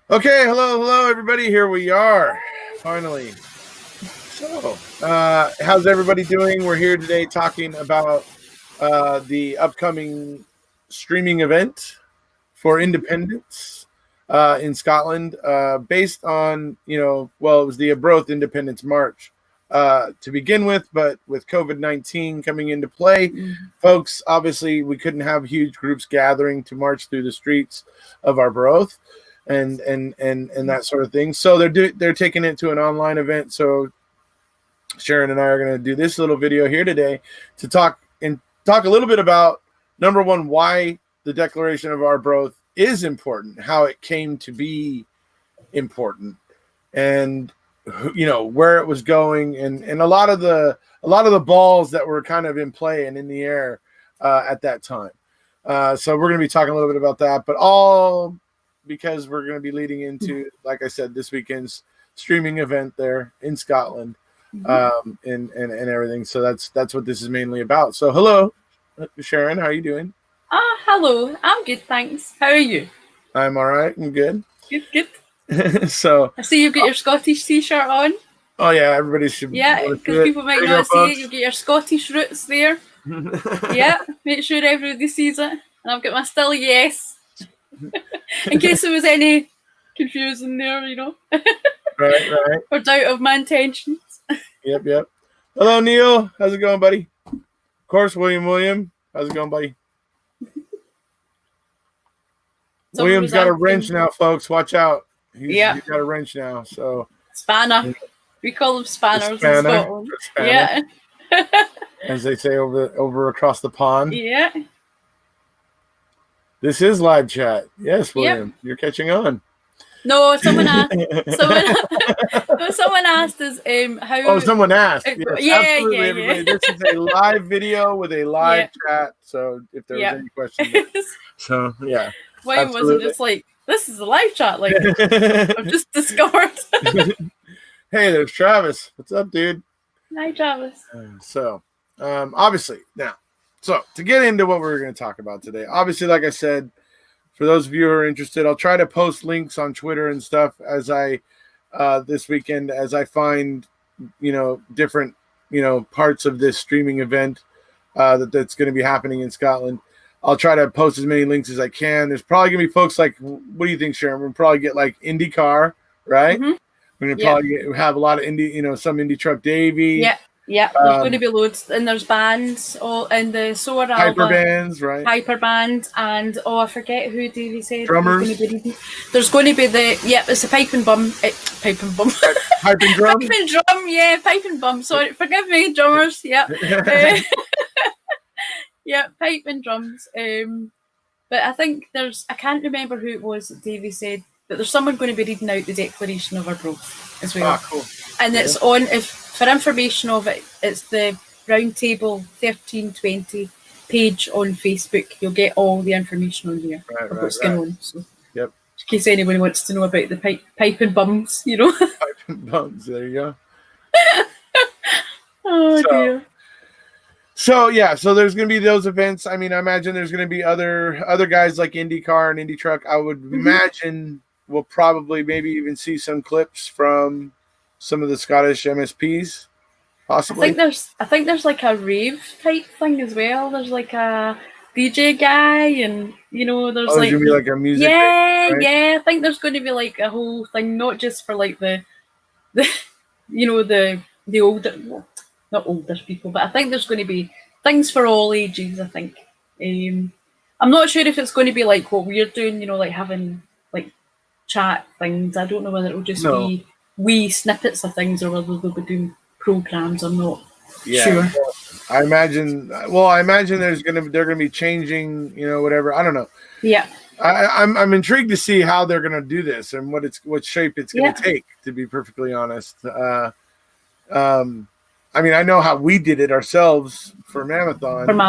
Okay, hello, everybody. Here we are, finally. So, how's everybody doing? We're here today talking about the upcoming streaming event for independence in Scotland, based on, it was the Arbroath Independence March to begin with, but with COVID-19 coming into play, folks, obviously we couldn't have huge groups gathering to march through the streets of Arbroath and that sort of thing. So they're taking it to an online event. So Sharon and I are going to do this little video here today to talk a little bit about, number one, why the Declaration of Arbroath is important, how it came to be important, and where it was going, and a lot of the balls that were kind of in play and in the air at that time. So we're going to be talking a little bit about that, but all because we're going to be leading into, like I said, this weekend's streaming event there in Scotland, and everything. So that's what this is mainly about. So hello, Sharon, how are you doing? Hello. I'm good, thanks. How are you? I'm all right. I'm good. Good. So I see you've got your Scottish t-shirt on. Oh yeah, everybody should. Yeah, because people might not see it. You've got your Scottish roots there. Yeah, make sure everybody sees it. And I've got my still yes. In case there was any confusion there, Right. Or doubt of my intentions. Yep. Hello, Neil. How's it going, buddy? Of course, William. How's it going, buddy? William's got a wrench now, folks. Watch out. He's got a wrench now. So Spanner. We call them spanners in Scotland. Yeah. As they say over across the pond. Yeah. This is live chat. Yes, William. Yep. You're catching on. No, someone asked. Someone asked us how. Oh, someone asked. Yes, everybody. This is a live video with a live chat. So if there was any questions, so yeah. Wayne wasn't just like, this is a live chat. Like, I've just discovered. Hey, there's Travis. What's up, dude? Hi, Travis. Obviously now. So to get into what we're going to talk about today, obviously, like I said, for those of you who are interested, I'll try to post links on Twitter and stuff as I this weekend, as I find, different, parts of this streaming event that's going to be happening in Scotland. I'll try to post as many links as I can. There's probably going to be folks like, what do you think, Sharon? We'll probably get like IndyCar, right? Mm-hmm. We're going to probably have a lot of some Indy Truck Davy. Yeah, there's going to be loads, and there's bands, and the Soar Hyper bands, right? Hyper band, and I forget who Davey said. Drummers. There's going to be it's a pipe and bum. Pipe and bum. Pipe and drum. Pipe and drum, pipe and bum. Sorry, forgive me, drummers. Yeah. Yeah, pipe and drums. But I think I can't remember who it was that Davey said, but there's someone going to be reading out the Declaration of Arbroath as well. Cool. And it's on, for information of it, it's the Roundtable 1320 page on Facebook. You'll get all the information on there of what's going on. So, in case anyone wants to know about the pipe and bums, Pipe and bums, there you go. Dear. So there's going to be those events. I mean, I imagine there's going to be other guys like IndyCar and Indy Truck. I would imagine we'll probably maybe even see some clips from some of the Scottish MSPs, possibly. I think there's like a rave type thing as well. There's like a DJ guy, and there's there's gonna be like a music. Yeah, right? I think there's going to be like a whole thing, not just for like the older, not older people, but I think there's going to be things for all ages. I think. I'm not sure if it's going to be like what we're doing, like having like chat things. I don't know whether it'll just be wee snippets of things or whether they'll be doing programs. I'm not sure. Well, I imagine they're gonna be changing, whatever. I don't know. Yeah. I'm intrigued to see how they're gonna do this and what shape it's gonna take, to be perfectly honest. I mean, I know how we did it ourselves for Mammothon. And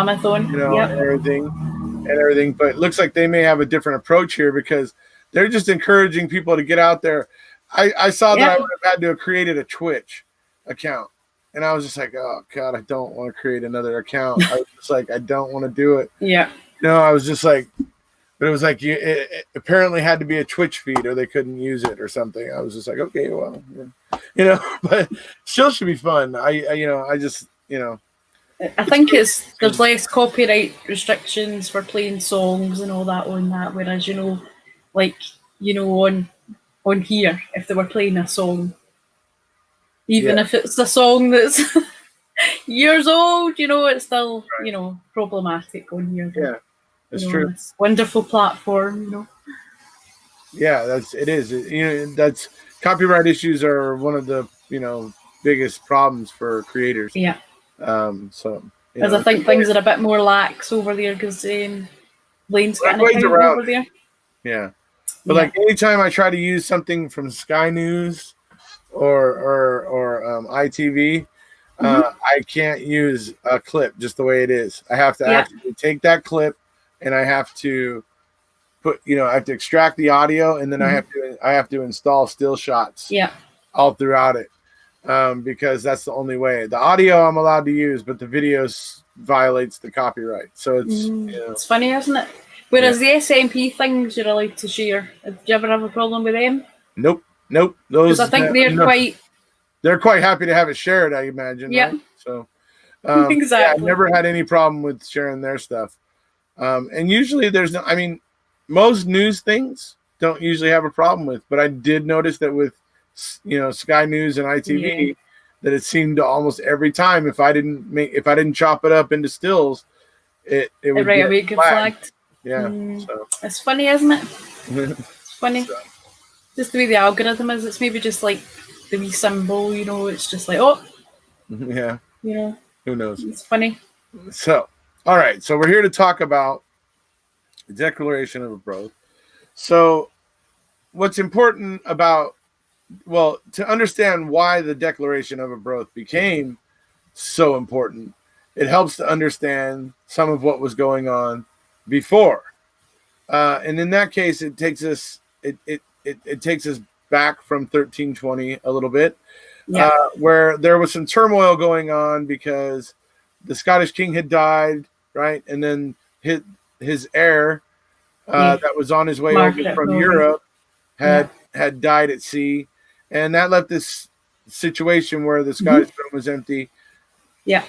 everything. But it looks like they may have a different approach here because they're just encouraging people to get out there. I saw that I would have had to have created a Twitch account. And I was just like, oh, God, I don't want to create another account. I was just like, I don't want to do it. Yeah. I was just like, But it was like it apparently had to be a Twitch feed, or they couldn't use it or something. I was just like, okay, well, but still should be fun. I just I think there's less copyright restrictions for playing songs and all that on that, whereas like on here, if they were playing a song, even if it's a song that's years old, it's still problematic on here. Yeah, that's true. This wonderful platform, Yeah, it is. That's copyright issues are one of the biggest problems for creators. Yeah. So as I think things are a bit more lax over there because Blaine's got an account over there. Yeah, but like anytime I try to use something from Sky News or ITV, I can't use a clip just the way it is. I have to actually take that clip and I have to I have to extract the audio, and then I have to install still shots all throughout it, because that's the only way. The audio I'm allowed to use, but the video violates the copyright. So it's it's funny, isn't it? Whereas the SMP things you're allowed to share. Do you ever have a problem with them? Nope. Those, I think they're quite happy to have it shared, I imagine. Yeah. Right? So exactly. I've never had any problem with sharing their stuff. And usually there's no, most news things don't usually have a problem with, but I did notice that with Sky News and ITV that it seemed to almost every time if I didn't chop it up into stills, it would right away get flagged. Yeah. So it's funny, isn't it? It's funny. So. Just the way the algorithm is, it's maybe just like the wee symbol, it's just like, oh. Yeah. Who knows? It's funny. So, all right. So we're here to talk about the Declaration of Arbroath. So what's important to understand why the Declaration of Arbroath became so important, it helps to understand some of what was going on before. And in that case, it takes us back from 1320 a little bit, where there was some turmoil going on because the Scottish king had died, right? And then his heir that was on his way over from Europe had died at sea, and that left this situation where the Scottish throne was empty. Yeah.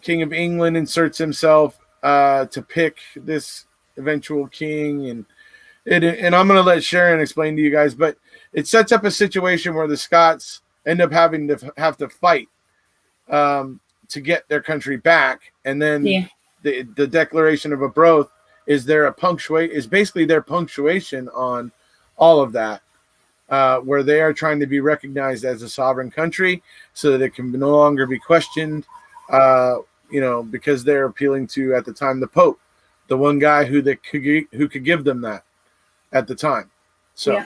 King of England inserts himself to pick this eventual king, and I'm going to let Sharon explain to you guys, but it sets up a situation where the Scots end up having to fight to get their country back, and then the Declaration of Arbroath is basically their punctuation on all of that, where they are trying to be recognized as a sovereign country so that it can no longer be questioned, because they're appealing to, at the time, the Pope, the one guy who could give them that at the time. So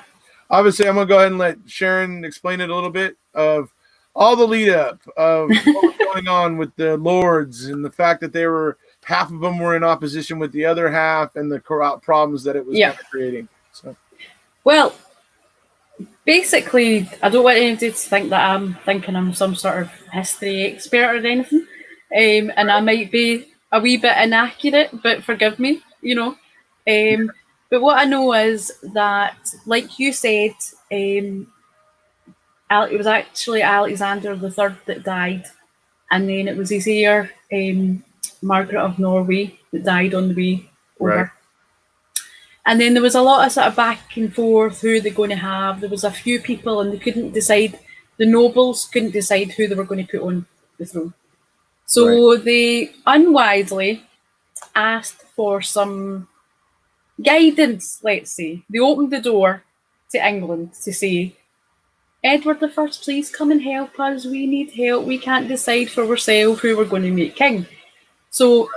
obviously I'm going to go ahead and let Sharon explain it a little bit of all the lead up of what was going on with the lords and the fact that half of them were in opposition with the other half and the problems that it was creating. So, well, basically, I don't want anybody to think that I'm thinking I'm some sort of history expert or anything, and I might be a wee bit inaccurate, but forgive me, But what I know is that, like you said, it was actually Alexander III that died, and then it was his heir, Margaret of Norway, that died on the way over. Right. And then there was a lot of sort of back and forth, who they're going to have. There was a few people, and they couldn't decide. The nobles couldn't decide who they were going to put on the throne. So they unwisely asked for some guidance, let's say. They opened the door to England to say, Edward I, please come and help us. We need help. We can't decide for ourselves who we're going to make king. So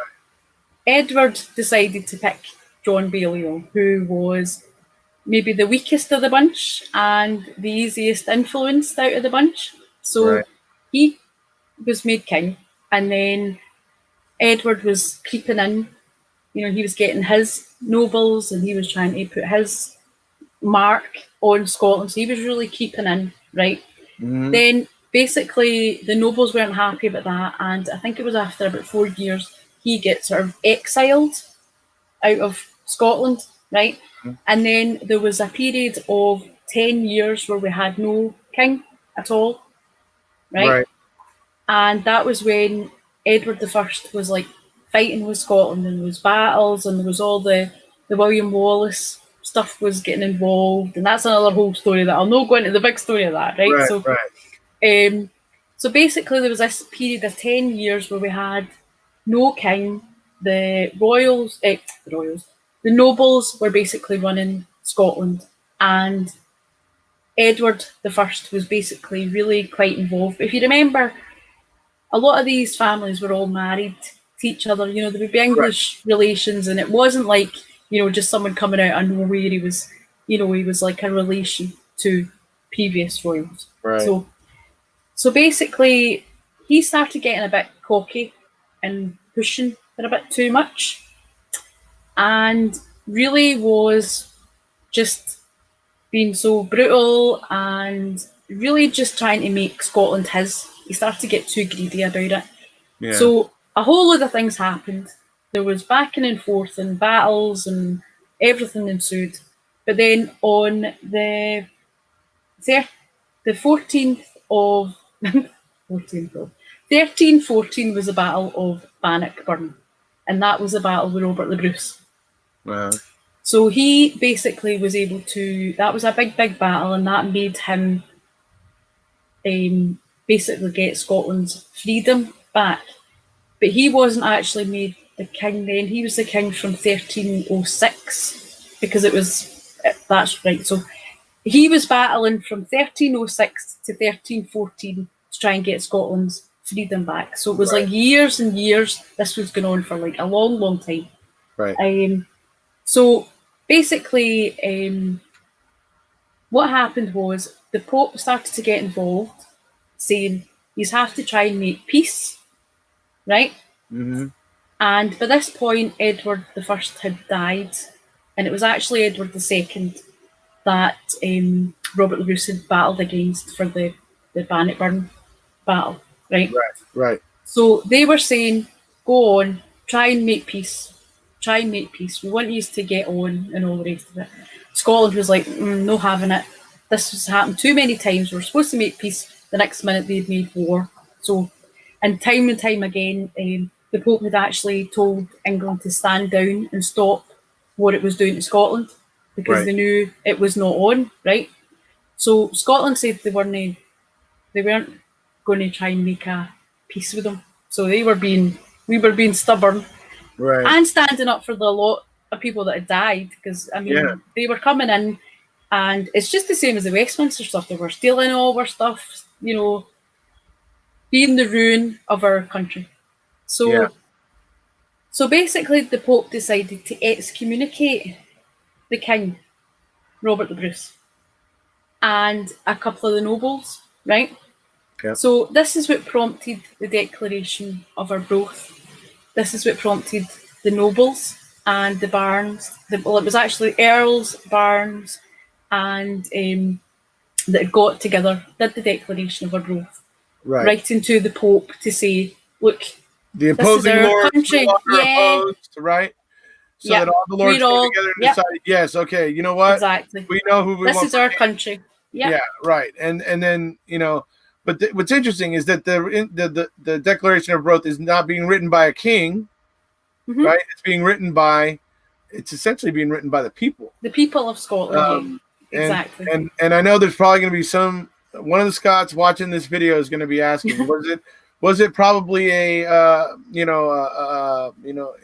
Edward decided to pick John Balliol, who was maybe the weakest of the bunch and the easiest influenced out of the bunch. So he was made king, and then Edward was creeping in. He was getting his nobles and he was trying to put his mark on Scotland. So he was really keeping in, right? Then basically the nobles weren't happy about that. And I think it was after about 4 years, he gets sort of exiled out of Scotland. right? Mhm. And then there was a period of 10 years where we had no king at all, right? Right. And that was when Edward the First was like fighting with Scotland, and there was battles, and there was all the William Wallace stuff was getting involved, and that's another whole story that I'll not go into the big story of that, right? Right. So, Right. so basically there was this period of 10 years where we had no king. The the nobles were basically running Scotland, and Edward the First was basically really quite involved. But if you remember, a lot of these families were all married to each other. You know, there would be English relations, and it wasn't like, you know, just someone coming out of nowhere. He was, you know, he was like a relation to previous royals. Right. So basically, he started getting a bit cocky and pushing for a bit too much, and really was just being so brutal and really just trying to make Scotland his. He started to get too greedy about it. Yeah. So a whole lot of things happened. There was backing and forth and battles and everything ensued. But then on the 14th of 1314 was the Battle of Bannockburn, and that was a battle with Robert the Bruce. Uh-huh. So he basically was able to. That was a big battle, and that made him basically get Scotland's freedom back. But he wasn't actually made the king then. He was the king from 1306 because it was. That's right. So he was battling from 1306 to 1314 to try and get Scotland's freedom back. So it was like years and years. This was going on for like a long time. Right. So basically, what happened was the Pope started to get involved, saying you have to try and make peace, right? Mm-hmm. And by this point, Edward the First had died, and it was actually Edward the Second that Robert the Bruce had battled against for the Bannockburn battle, right? Right. So they were saying, go on, try and make peace. Try and make peace. We want you to get on and all the rest of it. Scotland was like, no having it. This has happened too many times. We're supposed to make peace. The next minute they'd made war. So, and time again, the Pope had actually told England to stand down and stop what it was doing to Scotland because they knew it was not on, right? So Scotland said they weren't going to try and make a peace with them. So we were being stubborn, and standing up for the lot of people that had died. Because I mean, they were coming in, and it's just the same as the Westminster stuff. They were stealing all our stuff, you know, being the ruin of our country. So basically, the Pope decided to excommunicate the King, Robert the Bruce, and a couple of the nobles, right? Yep. So this is what prompted the Declaration of Arbroath. This is what prompted the nobles and the barons. Well, it was actually earls, barons, and that got together, did the Declaration of Arbroath, writing to the Pope to say, look, the opposing lords country. No opposed, right? So that all the lords came together and decided, yes, okay, you know what? Exactly. We know who we want. This is our country. Yep. Yeah, right. And then, you know, but what's interesting is that the Declaration of Arbroath is not being written by a king, right? It's essentially being written by the people. The people of Scotland, exactly. And I know there's probably going to be one of the Scots watching this video is going to be asking, was it probably an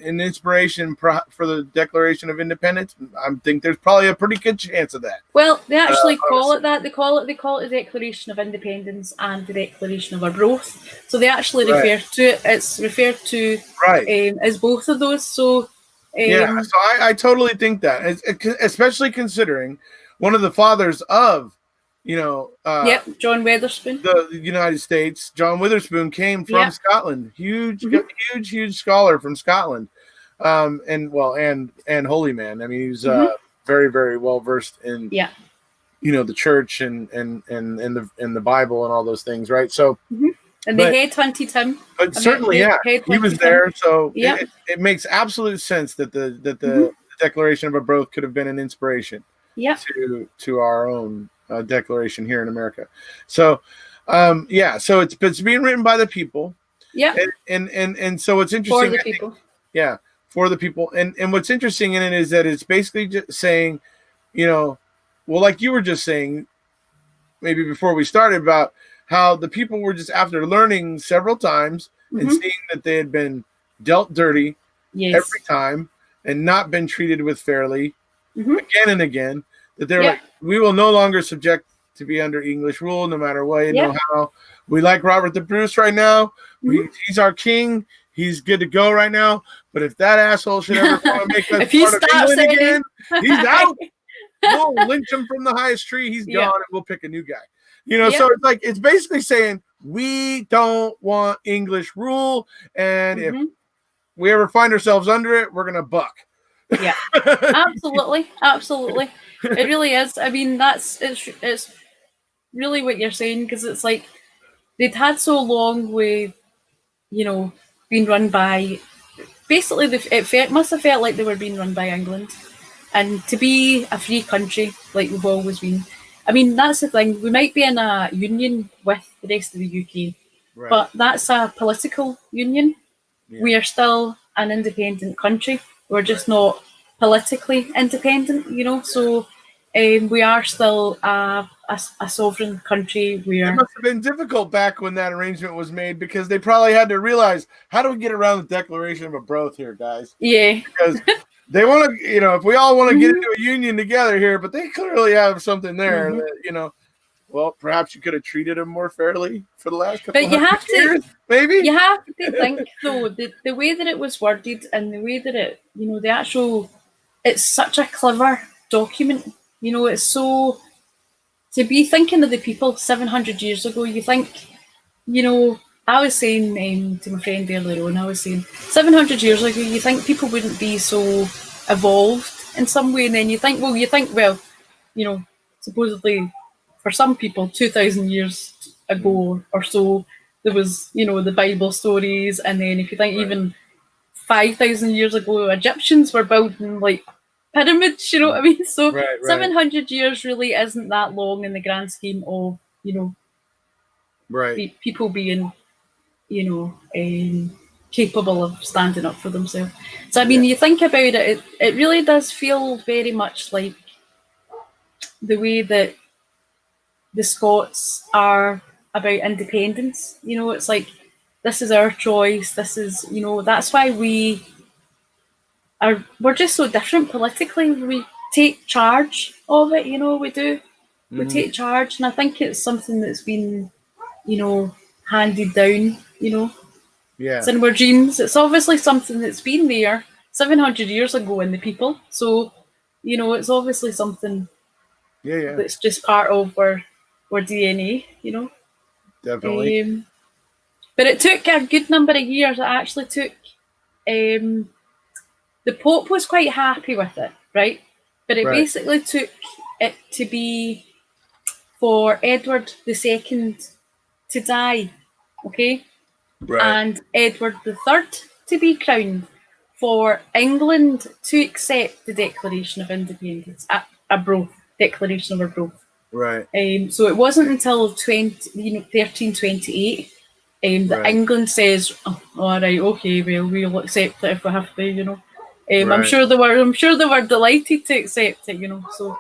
inspiration for the Declaration of Independence? I think there's probably a pretty good chance of that. Well, they actually call it that. They call it the Declaration of Independence and the Declaration of Arbroath. So they actually refer to it. It's referred to as both of those. So so I totally think that, especially considering one of the fathers of John Witherspoon, the United States. John Witherspoon came from Scotland. Huge scholar from Scotland, and holy man. I mean, he was very, very well versed in the church and the Bible and all those things, right? So, and they headhunted him. But certainly, he was there. So it makes absolute sense that the Declaration of Arbroath could have been an inspiration Yeah. to our own declaration here in America. So, so it's being written by the people. Yeah. And so what's interesting For the people. For the people. And what's interesting in it is that it's basically just saying, well, like you were just saying, maybe before we started, about how the people were just, after learning several times and seeing that they had been dealt dirty every time and not been treated with fairly again and again, that they're like, we will no longer subject to be under English rule, no matter what, how. We like Robert the Bruce right now. He's our king. He's good to go right now. But if that asshole should ever want to make us part of England again, he's out. We'll lynch him from the highest tree. He's gone, and we'll pick a new guy. So it's like, it's basically saying we don't want English rule, and if we ever find ourselves under it, we're gonna buck. Yeah, absolutely. It really is. I mean, it's really what you're saying, because it's like they'd had so long with, being run by, basically it must have felt like they were being run by England, and to be a free country like we've always been. I mean, that's the thing. We might be in a union with the rest of the UK, but that's a political union. Yeah. We are still an independent country. We're just not politically independent, So we are still a sovereign country. It must have been difficult back when that arrangement was made, because they probably had to realize, how do we get around the Declaration of Arbroath here, guys? Yeah. Because they want to, if we all want to get into a union together here, but they clearly have something there that, well, perhaps you could have treated them more fairly for the last couple of years, maybe? You have to think, though, the way that it was worded and the way that it, it's such a clever document. It's so, to be thinking of the people 700 years ago, you think, I was saying to my friend earlier on, I was saying 700 years ago, you think people wouldn't be so evolved in some way, and then you think, supposedly for some people 2,000 years ago or so, there was, the Bible stories, and then if you think even 5,000 years ago, Egyptians were building like pyramids, you know what I mean? So 700 years really isn't that long in the grand scheme of, people being, capable of standing up for themselves. So I mean, you think about it, it really does feel very much like the way that the Scots are about independence. It's like, this is our choice. This is, that's why we're just so different politically. We take charge of it, we do. We take charge, and I think it's something that's been, handed down, It's in our genes. It's obviously something that's been there 700 years ago in the people. So, it's obviously something that's just part of our DNA, Definitely. But it took a good number of years. It actually took, the Pope was quite happy with it, right? But it basically took it to be for Edward II to die, okay? And Edward III to be crowned, for England to accept the Declaration of Independence, Arbroath, Declaration of Arbroath. Right. So it wasn't until 1328 that England says, oh, all right, okay, well, we'll accept it if we have to, I'm sure they were delighted to accept it, So,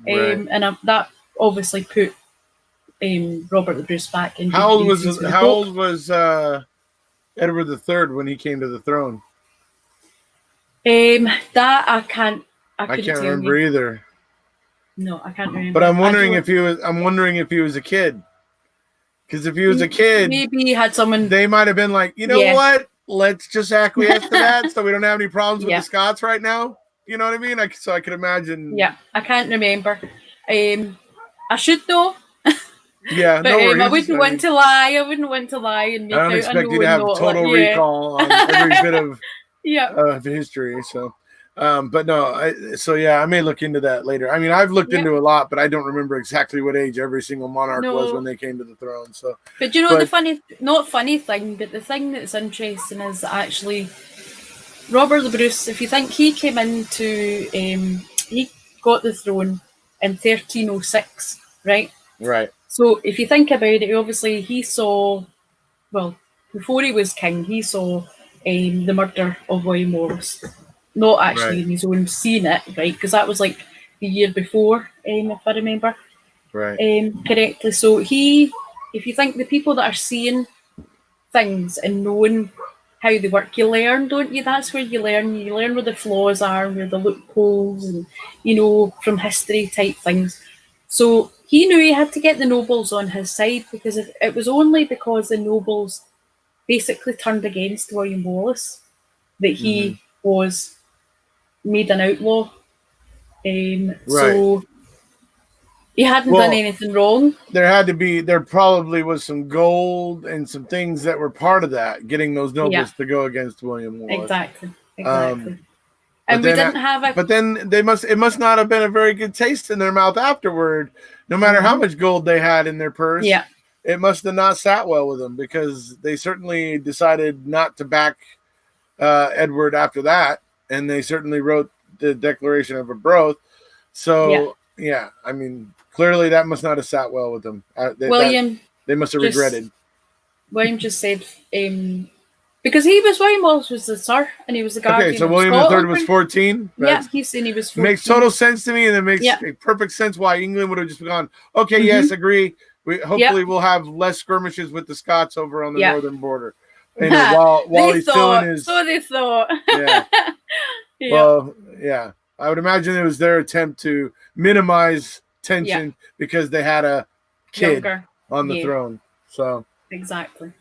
and that obviously put Robert the Bruce back in. How old was Edward III when he came to the throne? That I can't remember either. No, I can't remember. But I'm wondering if he was a kid. Because if he was a kid, maybe he had someone. They might have been like, what? Let's just acquiesce to that, so we don't have any problems with the Scots right now. You know what I mean? So I could imagine. Yeah, I can't remember. I should know. Yeah, but I wouldn't want to lie. I wouldn't want to lie and make I don't expect you to have total recall on every bit of history. So. But no, I may look into that later. I mean, I've looked into a lot, but I don't remember exactly what age every single monarch was when they came to the throne. So, but the funny thing, but the thing that's interesting is actually Robert the Bruce, if you think he came into, he got the throne in 1306, right? Right. So if you think about it, obviously he saw, well, before he was king, he saw the murder of William Wallace. Not actually Right. in his own seeing it, right? Because that was like the year before, if I remember Right. correctly. So if you think the people that are seeing things and knowing how they work, you learn, don't you? That's where you learn. You learn where the flaws are, where the loopholes, and from history type things. So he knew he had to get the nobles on his side, because if it was only because the nobles basically turned against William Wallace that he was made an outlaw. Right. So he hadn't done Well, anything wrong. there probably was some gold and some things that were part of that, getting those Yeah, nobles to go against William Wallace. exactly. But And we then, didn't have a. but then it must not have been a very good taste in their mouth afterward. No matter how much gold they had in their purse, Yeah. it must have not sat well with them, because they certainly decided not to back Edward after that, and they certainly wrote the Declaration of Arbroath. So yeah, I mean, clearly that must not have sat well with them. They must have regretted. William just said, because William Wallace was the Sir, and he was the Okay, guardian so of William Scotland. III was 14. Yeah, he's saying he was 14. Makes total sense to me, and it makes perfect sense why England would have just gone, okay, yes, agree. Hopefully we'll have less skirmishes with the Scots over on the northern border. While he's still in his. So they thought. Yeah. Well, yeah. I would imagine it was their attempt to minimize tension because they had a kid on the throne. So exactly.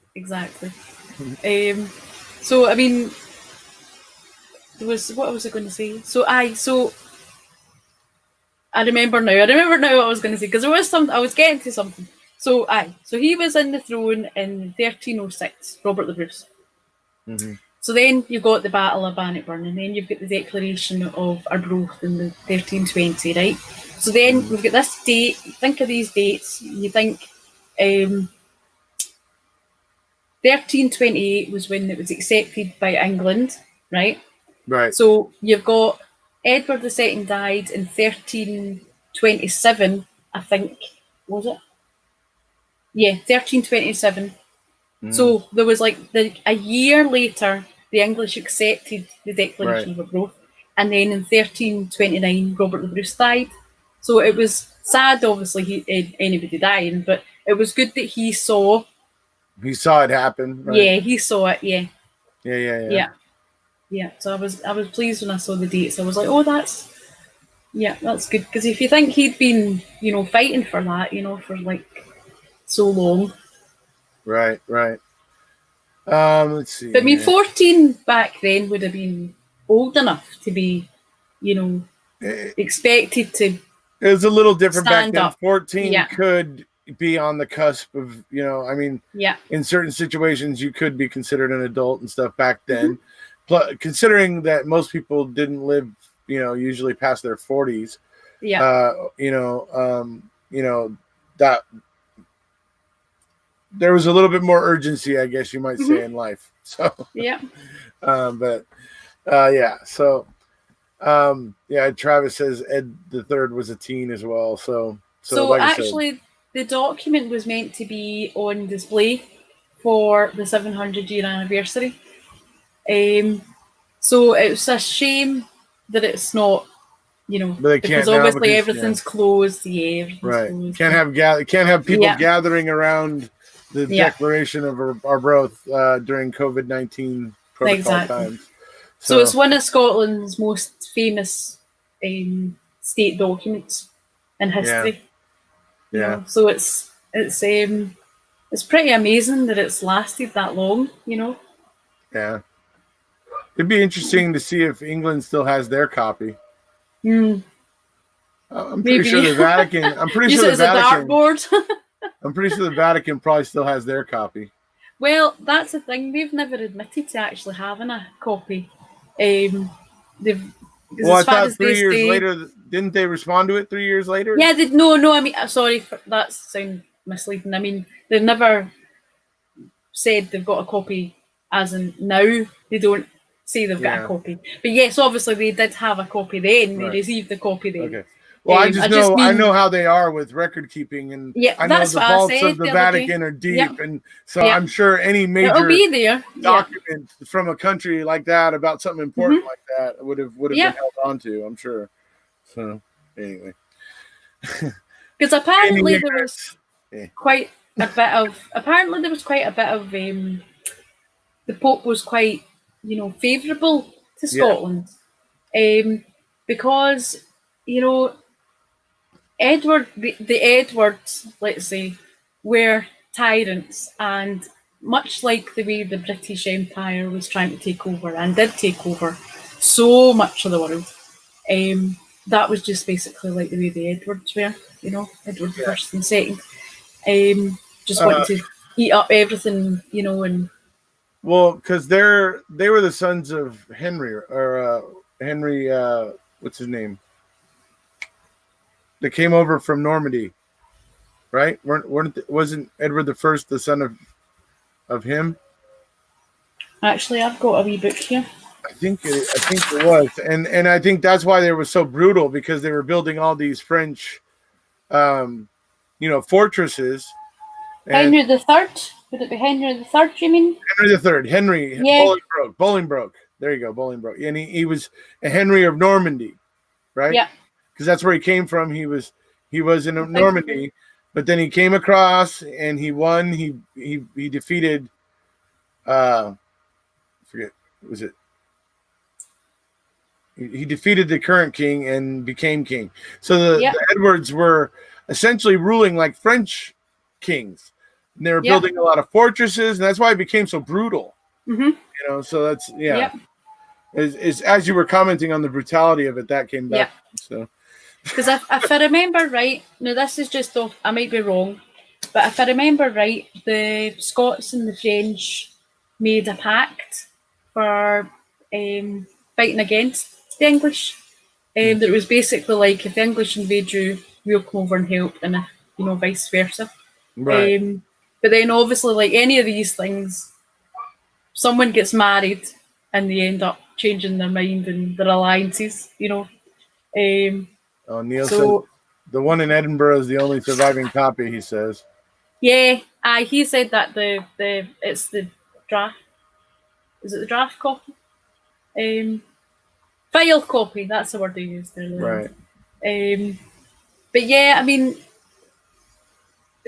So I mean, what was I going to say? So I remember now what I was going to say, because there was something I was getting to something. So he was in the throne in 1306, Robert the Bruce. So then you've got the Battle of Bannockburn, and then you've got the Declaration of Arbroath in the 1320, right? So then we've got this date. Think of these dates. You think 1328 was when it was accepted by England, right? Right. So you've got Edward II died in 1327, I think. Was it? Yeah, 1327. So there was like a year later, the English accepted the Declaration of Arbroath, and then in 1329, Robert the Bruce died. So it was sad, obviously, anybody dying, but it was good that he saw. He saw it happen. Right? Yeah, he saw it. Yeah. Yeah. So I was pleased when I saw the dates. I was like, oh, that's good, because if you think he'd been, fighting for that, for like so long. Right. Let's see. But I mean, 14 back then would have been old enough to be, expected to. It was a little different back then. Up. 14 could be on the cusp of, in certain situations you could be considered an adult and stuff back then. Considering that most people didn't live, usually past their 40s. That there was a little bit more urgency, I guess you might say, in life. So Travis says Ed the Third was a teen as well. So like actually, the document was meant to be on display for the 700-year anniversary. So it's a shame that it's not. Because obviously everything's closed. Yeah, everything's closed. Can't have people gathering around the Declaration of Arbroath during COVID-19 protocol times. So it's one of Scotland's most famous state documents in history. So it's pretty amazing that it's lasted that long. Yeah. It'd be interesting to see if England still has their copy. I'm pretty sure the Vatican. I'm pretty sure the Vatican. Dartboard. I'm pretty sure the Vatican probably still has their copy. Well, that's the thing. They've never admitted to actually having a copy. I thought 3 years later. Didn't they respond to it 3 years later? Yeah, no. I mean, sorry, that sounds misleading. I mean, they've never said they've got a copy. As in now, they don't. say they've got a copy. But yes, obviously they did have a copy then. They received the copy then. Okay. Well, I know how they are with record keeping, and I know the vaults of the Vatican are deep, and so I'm sure any major document from a country like that about something important like that would have been held on to, I'm sure. So anyway, because apparently there was quite a bit of the Pope was quite favourable to Scotland, because Edward, the Edwards, let's say, were tyrants, and much like the way the British Empire was trying to take over and did take over so much of the world, that was just basically like the way the Edwards were, Edward first and second, just wanting to eat up everything, and well, because they were the sons of Henry, what's his name? That came over from Normandy, right? Wasn't Edward the First the son of him? Actually, I've got a wee book here. I think it was, and I think that's why they were so brutal, because they were building all these French, fortresses. Henry the Third. Would it be Henry the Third? You mean Henry the Third? Henry Bolingbroke. There you go, Bolingbroke, and he was a Henry of Normandy, right? Yeah. Because that's where he came from. He was in Normandy, but then he came across and he won. He defeated. Forget, was it? He defeated the current king and became king. So the Edwards were essentially ruling like French kings. And they were building a lot of fortresses, and that's why it became so brutal. Mm-hmm. So that's as you were commenting on the brutality of it, that came back. So. Because if I remember right, now this is just off, I might be wrong, but if I remember right, the Scots and the French made a pact for fighting against the English. That it was basically like, if the English invade you, we'll come over and help, and vice versa. Right. But then obviously, like any of these things, someone gets married and they end up changing their mind and their alliances, Neil said the one in Edinburgh is the only surviving copy, he says. Yeah, he said that it's the draft. Is it the draft copy? File copy, that's the word they used there. Right. But yeah, I mean,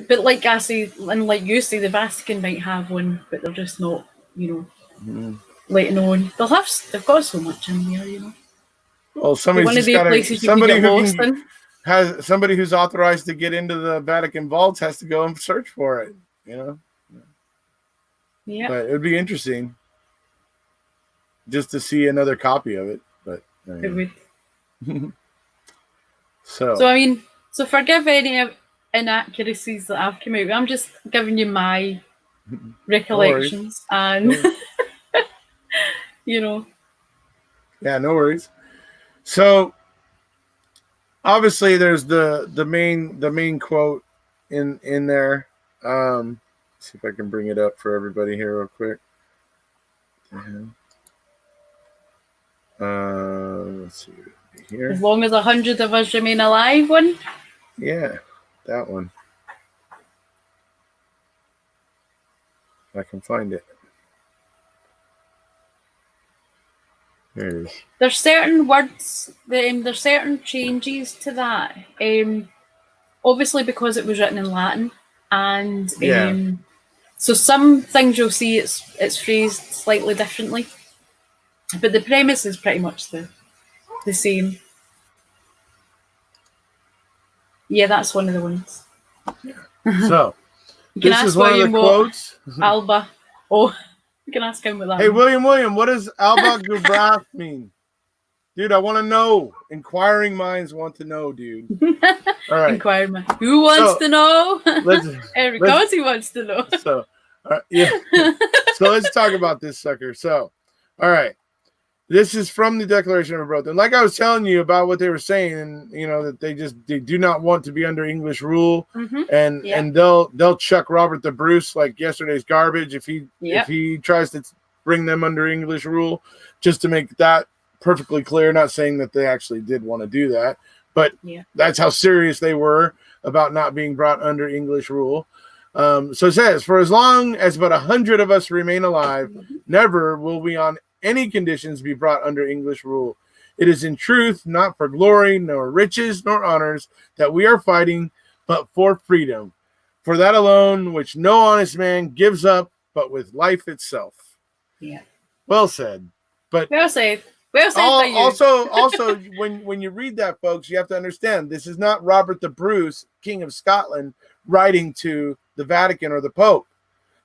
but like I say, and like you say, the Vatican might have one, but they're just not, letting on. They've got so much in there, Well, somebody who's authorized to get into the Vatican vaults has to go and search for it, Yeah. But it would be interesting just to see another copy of it. But it would. So I mean, forgive any inaccuracies that I've come out with. I'm just giving you my recollections, and Yeah, no worries. So obviously there's the main quote in there. See if I can bring it up for everybody here real quick. Let's see here. As long as 100 of us remain alive, one. Yeah, that one. If I can find it. There it is. There's certain words, there's certain changes to that. Obviously because it was written in Latin, and so some things you'll see it's phrased slightly differently, but the premise is pretty much the same. Yeah, that's one of the ones. So this is one of the quotes. Alba. Oh, you can ask him what that Hey, means. William, what does Alba Gubrath mean? Dude, I want to know. Inquiring minds want to know, dude. All right. Inquiring minds. Who wants to know? Eric Ozzy wants to know. So, so let's talk about this sucker. So, all right. This is from the Declaration of Arbroath. And like I was telling you about what they were saying, and that they do not want to be under English rule, and they'll chuck Robert the Bruce like yesterday's garbage if he tries to bring them under English rule, just to make that perfectly clear. Not saying that they actually did want to do that, but that's how serious they were about not being brought under English rule. So it says, for as long as but 100 of us remain alive, never will we on any conditions be brought under English rule. It is in truth not for glory, nor riches, nor honors that we are fighting, but for freedom. For that alone, which no honest man gives up, but with life itself. Yeah. Well said. But well said. Well said by you. Also, when you read that, folks, you have to understand this is not Robert the Bruce, King of Scotland, writing to the Vatican or the Pope.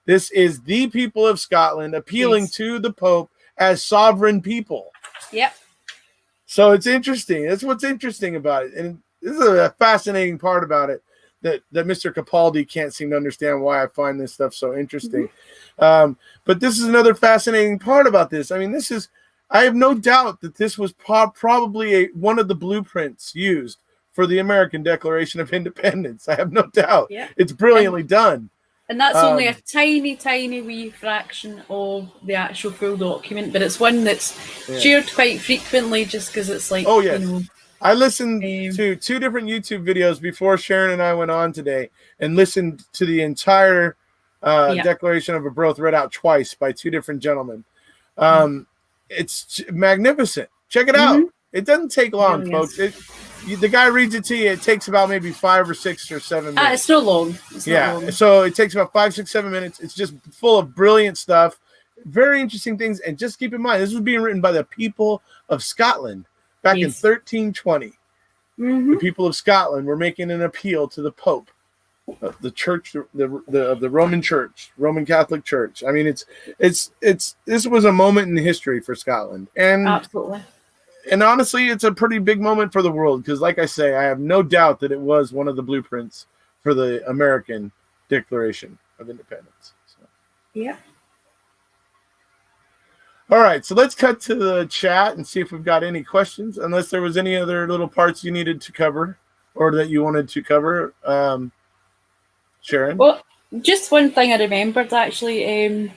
This is the people of Scotland appealing to the Pope as sovereign people. Yep. So it's interesting. That's what's interesting about it. And this is a fascinating part about it that Mr. Capaldi can't seem to understand why I find this stuff so interesting. But this is another fascinating part about this. I mean, I have no doubt that this was probably one of the blueprints used for the American Declaration of Independence. I have no doubt. Yeah. It's brilliantly done. And that's only a tiny, tiny wee fraction of the actual full document, but it's one that's shared quite frequently just because it's like, you know. I listened to 2 different YouTube videos before Sharon and I went on today and listened to the entire Declaration of Arbroath read out twice by 2 different gentlemen. It's magnificent. Check it out. It doesn't take long, folks. The guy reads it to you. It takes about maybe 5 or 6 or 7 minutes. It's not long. So it takes about 5, 6, 7 minutes. It's just full of brilliant stuff, very interesting things. And just keep in mind, this was being written by the people of Scotland back in 1320. The people of Scotland were making an appeal to the Pope, the Church, the Roman Church, Roman Catholic Church. I mean, this was a moment in history for Scotland, and absolutely. And honestly, it's a pretty big moment for the world because, like I say, I have no doubt that it was one of the blueprints for the American Declaration of Independence. So. Yeah. All right, so let's cut to the chat and see if we've got any questions, unless there was any other little parts you needed to cover or that you wanted to cover. Sharon? Well, just one thing I remembered, actually.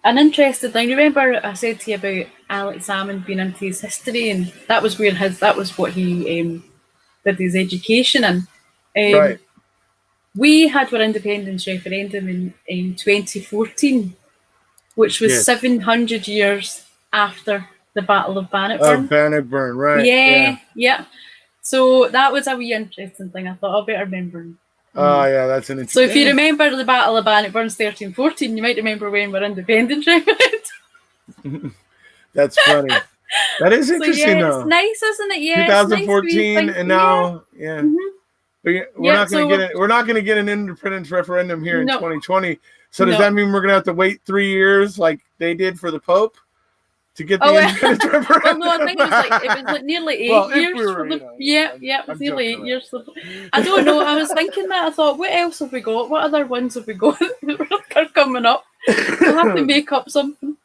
An interesting thing. Remember, I said to you about Alex Salmond being into his history, and that was what he did his education in. Right. We had our independence referendum in 2014, which was 700 years after the Battle of Bannockburn. Bannockburn, right? Yeah. So that was a wee interesting thing. I thought I better remember. Oh, yeah, that's an interesting. So if you remember the Battle of Bannockburn 1314, you might remember when we're independent referendum. That's funny. That is interesting, though. It's nice, isn't it? Yeah, 2014, nice and now, We're not going to get an independence referendum here in 2020. So does that mean we're going to have to wait 3 years, like they did for the Pope, to get the independence referendum? Well, no, I think it was like nearly 8 years. It was nearly 8 years. I don't know. I was thinking that. I thought, what else have we got? What other ones have we got that are coming up? We'll have to make up something.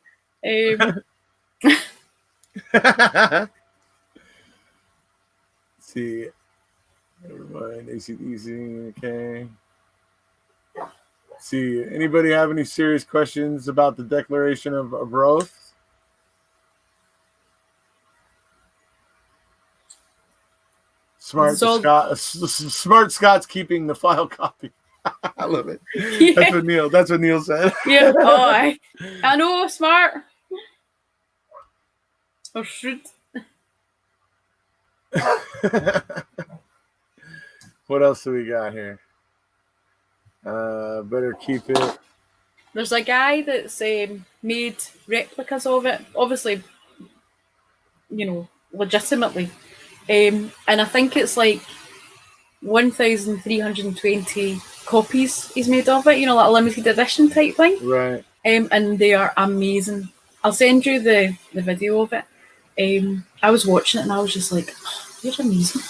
See, never mind. ACDC, okay. See, anybody have any serious questions about the Declaration of Arbroath? Smart Scott's keeping the file copy. I love it. Yeah. That's what Neil said. Yeah. Oh, I know. Smart. Or should. What else do we got here? Better keep it. There's a guy that's made replicas of it, obviously, legitimately. And I think it's like 1,320 copies he's made of it, like a limited edition type thing. Right. And they are amazing. I'll send you the video of it. I was watching it and I was just like, they're amazing.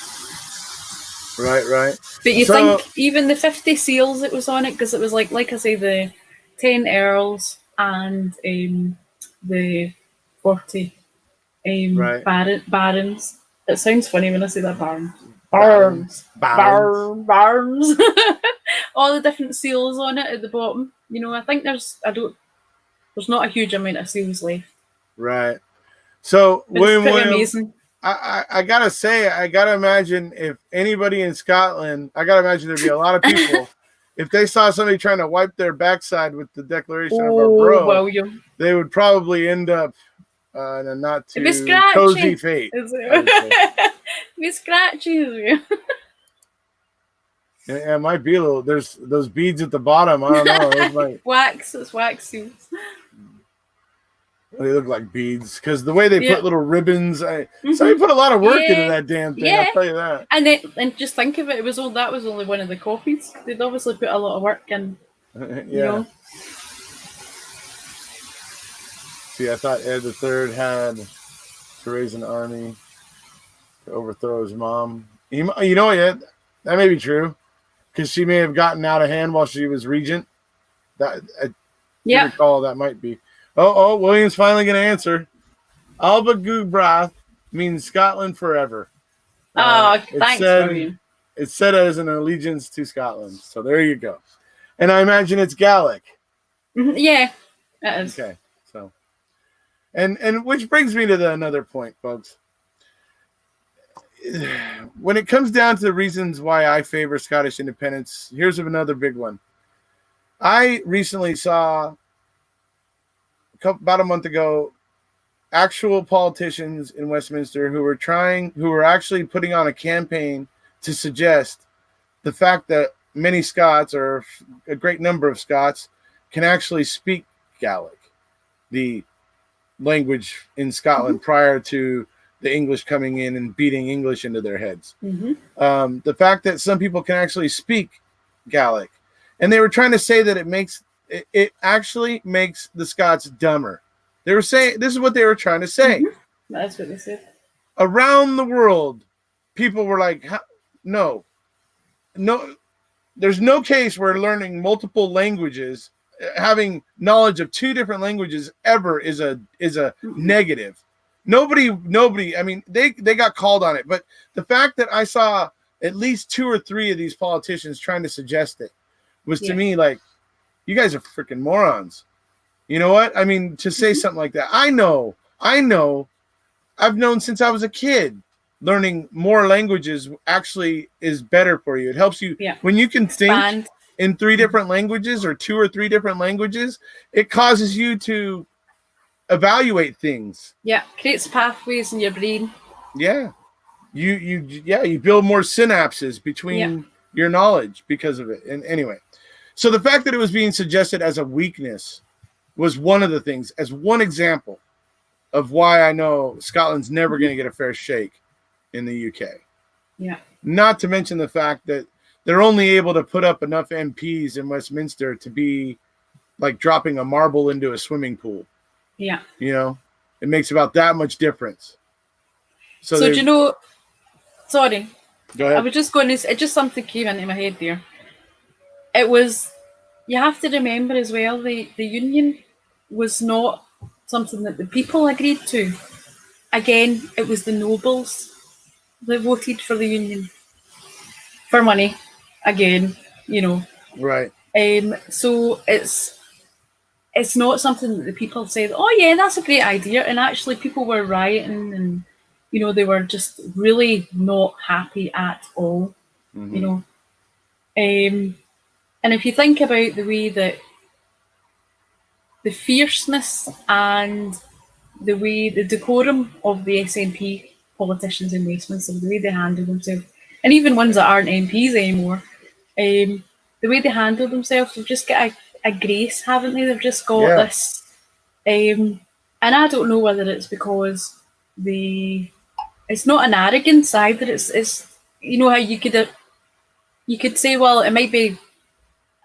Right. But you think even the 50 seals that was on it, because it was like I say, the 10 earls and the 40 barons. It sounds funny when I say that, barons. All the different seals on it at the bottom. I think there's, There's not a huge amount of seals left. Right. So But it's pretty William, amazing. I gotta say, I gotta imagine if anybody in Scotland, I gotta imagine there'd be a lot of people. If they saw somebody trying to wipe their backside with the Declaration of Arbroath, William. they would probably end up in a not It'd be too scratchy. cozy fate. It'd be scratchy. Yeah, it might be a little. There's those beads at the bottom. I don't know. Those might, Wax. It's wax seals. they look like beads because the way they Yeah. put little ribbons. Somebody put a lot of work into that damn thing. Yeah. I'll tell you that. And just think of it. It was all that was only one of the copies. They'd obviously put a lot of work in. Yeah. You know. See, I thought Ed III had to raise an army to overthrow his mom. You know, Ed, that may be true because she may have gotten out of hand while she was regent. That I recall that might be. Oh, William's finally going to answer. Arbroath means Scotland forever. Thanks, William. It's said as an allegiance to Scotland. So there you go. And I imagine it's Gaelic. Yeah, it is. Okay, so. And which brings me to another point, folks. When it comes down to the reasons why I favor Scottish independence, here's another big one. I recently saw about a month ago actual politicians in Westminster who were actually putting on a campaign to suggest the fact that many Scots, or a great number of Scots, can actually speak Gaelic, the language in Scotland prior to the English coming in and beating English into their heads. The fact that some people can actually speak Gaelic, and they were trying to say that it actually makes the Scots dumber. They were saying, this is what they were trying to say. That's what they said. Around the world, people were like, no, there's no case where learning multiple languages, having knowledge of two different languages ever is a negative. Nobody, I mean, they got called on it, but the fact that I saw at least 2 or 3 of these politicians trying to suggest it was to me like, you guys are freaking morons. You know what? I mean, to say something like that. I know. I've known since I was a kid. Learning more languages actually is better for you. It helps you when you can think in 3 different languages or 2 or 3 different languages. It causes you to evaluate things. Yeah, creates pathways in your brain. Yeah, you build more synapses between your knowledge because of it. And anyway, so the fact that it was being suggested as a weakness was one of the things, as one example of why I know Scotland's never going to get a fair shake in the UK. Yeah. Not to mention the fact that they're only able to put up enough MPs in Westminster to be like dropping a marble into a swimming pool. Yeah. You know, it makes about that much difference. So do you know, sorry. Go ahead. I was just going to, it just something came into my head there. It was, you have to remember as well, the union was not something that the people agreed to. Again, it was the nobles that voted for the union. For money. Again, you know. Right. So it's not something that the people said, oh yeah, that's a great idea. And actually people were rioting and, you know, they were just really not happy at all, you know. And if you think about the way that the fierceness and the decorum of the SNP politicians in Westminster, the way they handle themselves, and even ones that aren't MPs anymore, the way they handle themselves, they've just got a grace, haven't they? They've just got this. And I don't know whether it's because it's not an arrogance either. It's you know how you could say, well, it might be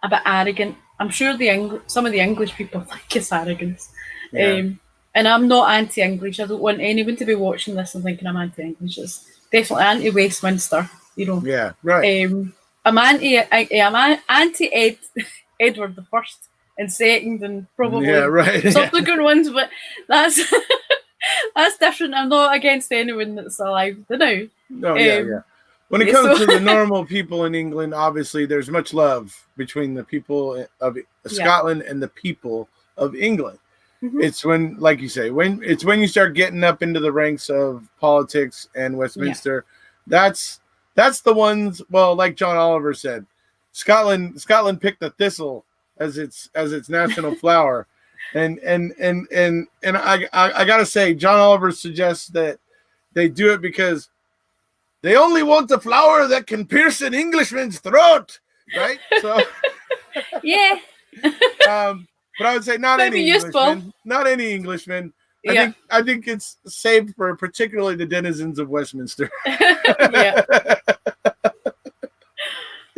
a bit arrogant. I'm sure some of the English people think it's arrogance. And I'm not anti-English. I don't want anyone to be watching this and thinking I'm anti-English. It's definitely anti-Westminster, you know. Yeah, right. I'm anti Edward the First and second and probably subsequent ones, but that's that's different. I'm not against anyone that's alive now. No, When it comes to the normal people in England, obviously there's much love between the people of Scotland and the people of England. Mhm. It's when, like you say, when you start getting up into the ranks of politics and Westminster. That's the ones. Well, like John Oliver said, Scotland picked the thistle as its national flower, and I gotta say, John Oliver suggests that they do it because they only want the flower that can pierce an Englishman's throat, right? So, Yeah. but I would say not Might be any useful. Englishman, not any Englishman. Yeah. I think it's saved for particularly the denizens of Westminster. Yeah.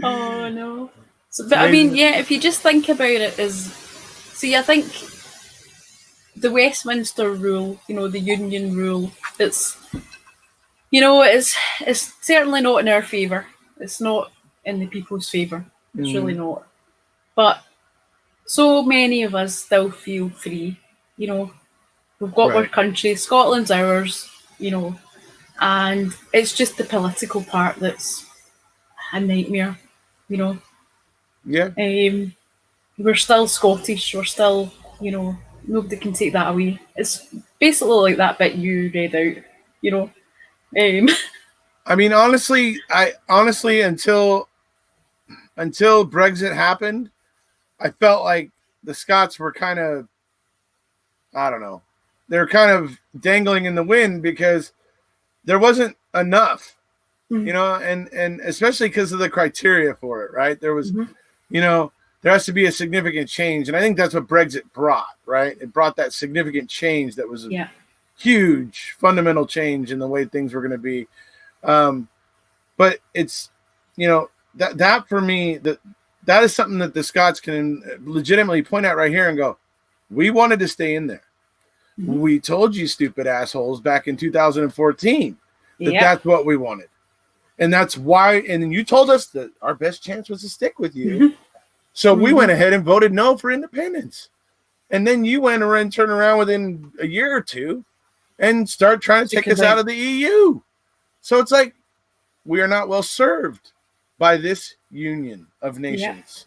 Oh no. So, but I mean, Amazing. yeah, if you just think about it as, see, I think the Westminster rule, the Union rule, it's certainly not in our favour. It's not in the people's favour. It's really not. But so many of us still feel free. We've got our Right. country. Scotland's ours. And it's just the political part that's a nightmare. Yeah. We're still Scottish. We're still, nobody can take that away. It's basically like that bit you read out. You know. I mean, honestly, until Brexit happened, I felt like the Scots were kind of, I don't know, they're kind of dangling in the wind because there wasn't enough, and especially because of the criteria for it, right? There was, there has to be a significant change, and I think that's what Brexit brought, right? It brought that significant change that was a huge fundamental change in the way things were going to be. But it's, that for me, that is something that the Scots can legitimately point out right here and go, we wanted to stay in there. Mm-hmm. We told you stupid assholes back in 2014 that that's what we wanted. And that's why, and you told us that our best chance was to stick with you. Mm-hmm. So we went ahead and voted no for independence. And then you went and turned around within a year or two and start trying to take us out of the EU. So it's like, we are not well served by this union of nations.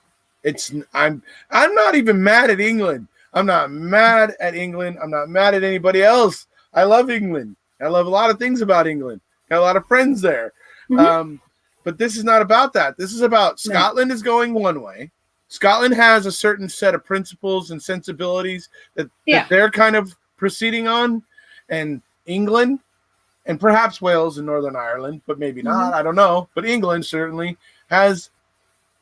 I'm not even mad at England. I'm not mad at England. I'm not mad at anybody else. I love England. I love a lot of things about England. Got a lot of friends there. Mm-hmm. But this is not about that. This is about Scotland is going one way. Scotland has a certain set of principles and sensibilities that they're kind of proceeding on. And England, and perhaps Wales and Northern Ireland, but maybe not. I don't know. But England certainly has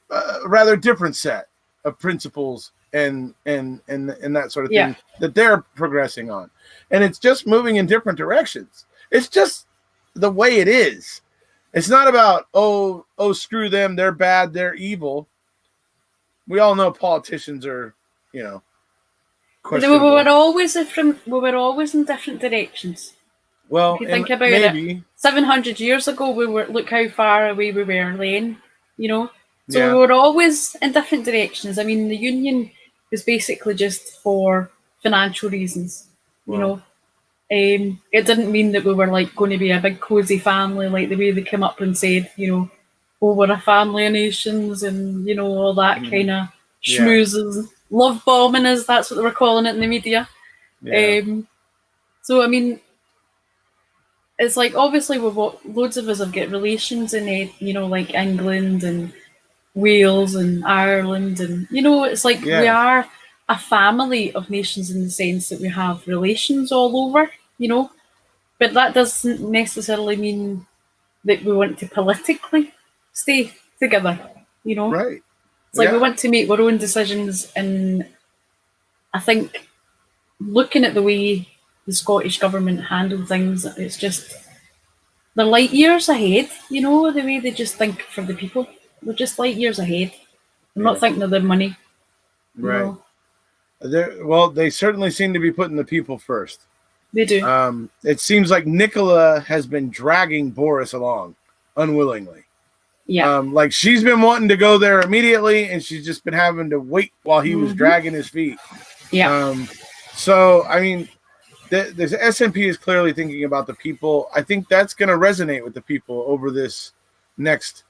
a rather different set of principles and that sort of thing that they're progressing on. And it's just moving in different directions. It's just the way it is. It's not about, oh, screw them, they're bad, they're evil. We all know politicians are, questionable. We were always in different directions. Well, if you think about it, 700 years ago, look how far away we were then, So we were always in different directions. I mean, the union was basically just for financial reasons, It didn't mean that we were like going to be a big cozy family, like the way they came up and said, we're a family of nations and, all that kind of schmoozes. Love bombing that's what they were calling it in the media. So, I mean, it's like, obviously, loads of us have got relations in it, like England and Wales and Ireland. And, it's like we are a family of nations in the sense that we have relations all over, But that doesn't necessarily mean that we want to politically stay together, Right. It's like we want to make our own decisions. And I think looking at the way the Scottish government handle things, it's just, they're light years ahead, the way they just think for the people. They're just light years ahead. I'm not thinking of their money. Right. Well, they certainly seem to be putting the people first. They do. It seems like Nicola has been dragging Boris along unwillingly. Yeah. Like she's been wanting to go there immediately, and she's just been having to wait while he was dragging his feet. Yeah. So, I mean, the SNP is clearly thinking about the people. I think that's going to resonate with the people over this next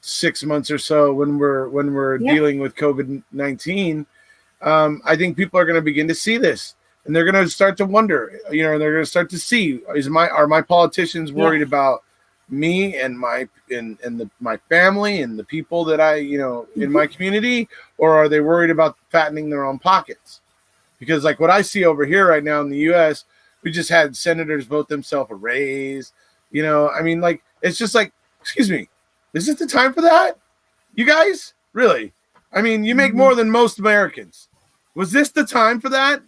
6 months or so when we're dealing with COVID-19. I think people are going to begin to see this, and they're going to start to wonder. They're going to start to see: are my politicians worried about me and my my family and the people that I in my community, or are they worried about fattening their own pockets? Because like what I see over here right now in the U.S., we just had senators vote themselves a raise. I mean, like it's just like, excuse me, is it the time for that? You guys, really? I mean, you make more than most Americans. Was this the time for that?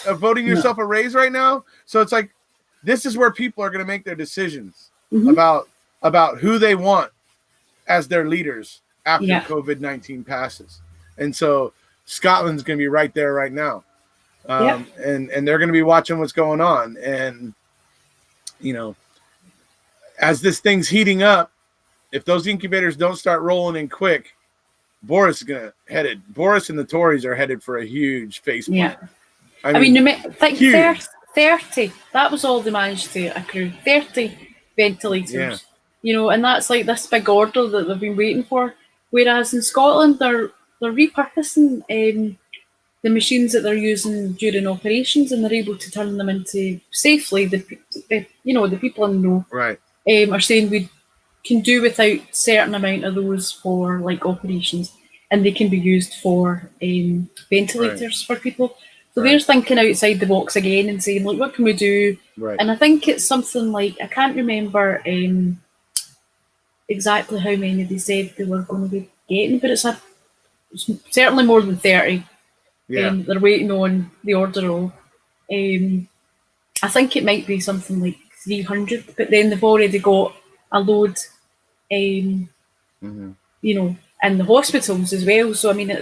Of voting yourself a raise right now? So it's like, this is where people are going to make their decisions about who they want as their leaders after COVID-19 passes. And so Scotland's going to be right there right now. And they're going to be watching what's going on. And, as this thing's heating up, if those incubators don't start rolling in quick, Boris and the Tories are headed for a huge face plant. I mean, think 30. That was all they managed to accrue. 30 ventilators. And that's like this big order that they've been waiting for. Whereas in Scotland, they're repurposing the machines that they're using during operations, and they're able to turn them into safely. The people in the know are saying we can do without certain amount of those for like operations, and they can be used for ventilators for people. So they're thinking outside the box again and saying, like, what can we do? And I think it's something like, I can't remember exactly how many they said they were going to be getting, but it's certainly more than 30. They're waiting on the order of. I think it might be something like 300, but then they've already got a load, in the hospitals as well. So I mean, they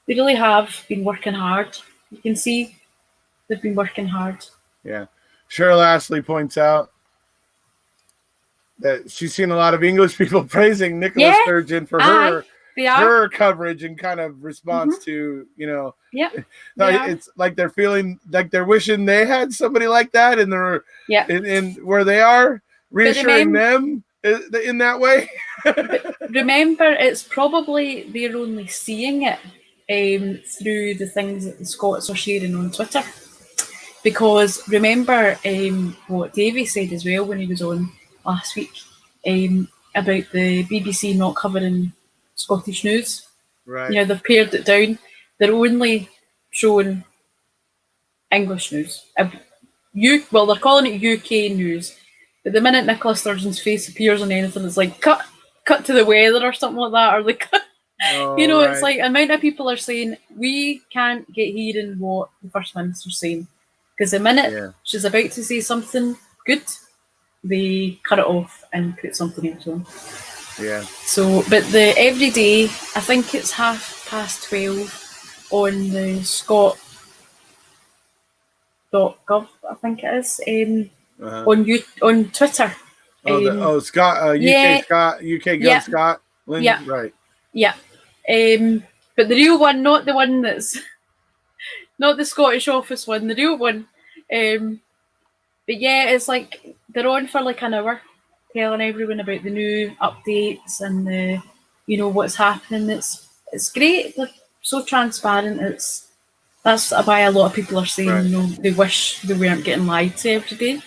really have been working hard. You can see they've been working hard. Yeah. Cheryl Ashley points out that she's seen a lot of English people praising Nicola Sturgeon for her coverage and kind of response to, it's like they're feeling like they're wishing they had somebody like that in where they are, reassuring them in that way. Remember, it's probably they're only seeing it through the things that the Scots are sharing on Twitter. Because remember what Davey said as well when he was on last week about the BBC not covering Scottish news. Right. They've pared it down. They're only showing English news. They're calling it UK news. But the minute Nicola Sturgeon's face appears on anything, it's like cut to the weather or something like that, or like it's like the amount of people are saying we can't get hearing what the First Minister's saying, because the minute she's about to say something good, they cut it off and put something else on. Yeah. So, but the every day, I think it's 12:30 on the Scot.gov, I think it is, on Twitter. Scott, UK Gov Scotland. Yeah. Right. Yeah. But the real one, not the one that's not the Scottish office one, the real one. But yeah, it's like they're on for like an hour, telling everyone about the new updates and the, what's happening. It's great. They're so transparent. That's why a lot of people are saying, they wish they weren't getting lied to every day.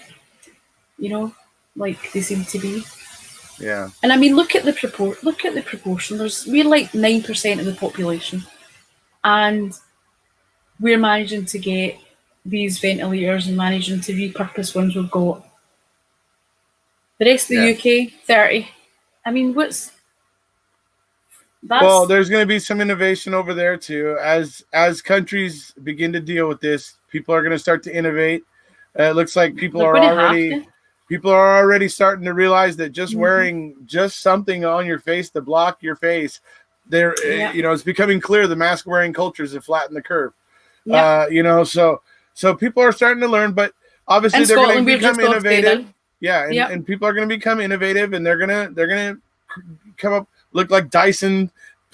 Like they seem to be. Yeah. And I mean, look at the proportion. We're like 9% of the population, and we're managing to get these ventilators and managing to repurpose ones we've got. The rest of the UK, 30. I mean, well, there's going to be some innovation over there too. As countries begin to deal with this, people are going to start to innovate. It looks like people are already starting to realize that just wearing just something on your face to block your face, it's becoming clear the mask wearing cultures have flattened the curve. So people are starting to learn, but obviously they're going to become innovative. And people are going to become innovative, and they're gonna come up. Look like Dyson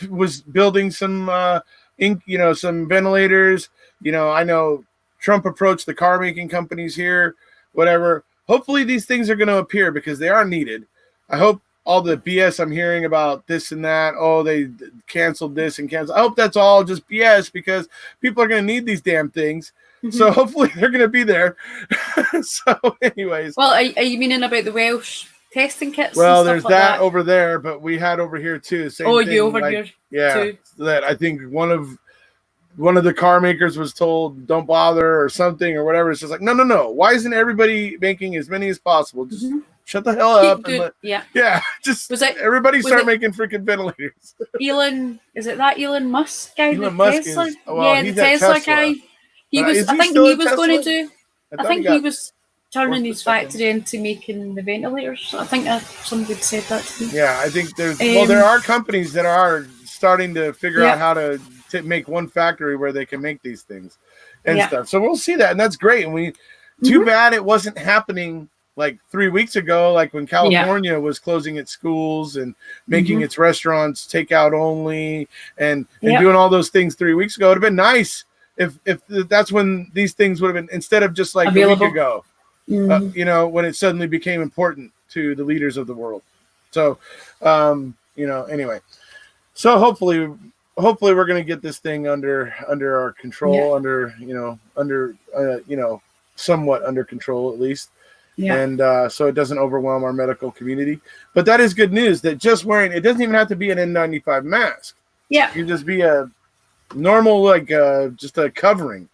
was building some some ventilators. I know Trump approached the car making companies here, whatever. Hopefully these things are going to appear because they are needed. I hope all the BS I'm hearing about this and that. Oh, they canceled this and canceled. I hope that's all just BS because people are going to need these damn things. Mm-hmm. So hopefully they're going to be there. So, anyways. Well, are you meaning about the Welsh testing kits? Well, and stuff there's like that over there, but we had over here too. Same thing. You over here too? That I think one of the car makers was told don't bother or something or whatever. It's just like no. Why isn't everybody making as many as possible? Just shut the hell up and just everybody start making freaking ventilators. Is it that Elon Musk guy? Elon Musk Tesla? is the Tesla guy. I think he was going to do. I think he was turning his factory into making the ventilators. I think somebody said that to me. Yeah, I think there are companies that are starting to figure out how to make one factory where they can make these things and stuff. So we'll see that, and that's great. And too bad it wasn't happening like 3 weeks ago, like when California was closing its schools and making its restaurants takeout only and doing all those things 3 weeks ago. It would have been nice if that's when these things would have been, instead of just like available a week ago, when it suddenly became important to the leaders of the world. So, anyway, so hopefully we're going to get this thing under our control, somewhat under control at least. Yeah. And so it doesn't overwhelm our medical community. But that is good news that just wearing, it doesn't even have to be an N95 mask. Yeah. It can just be a normal, just a covering,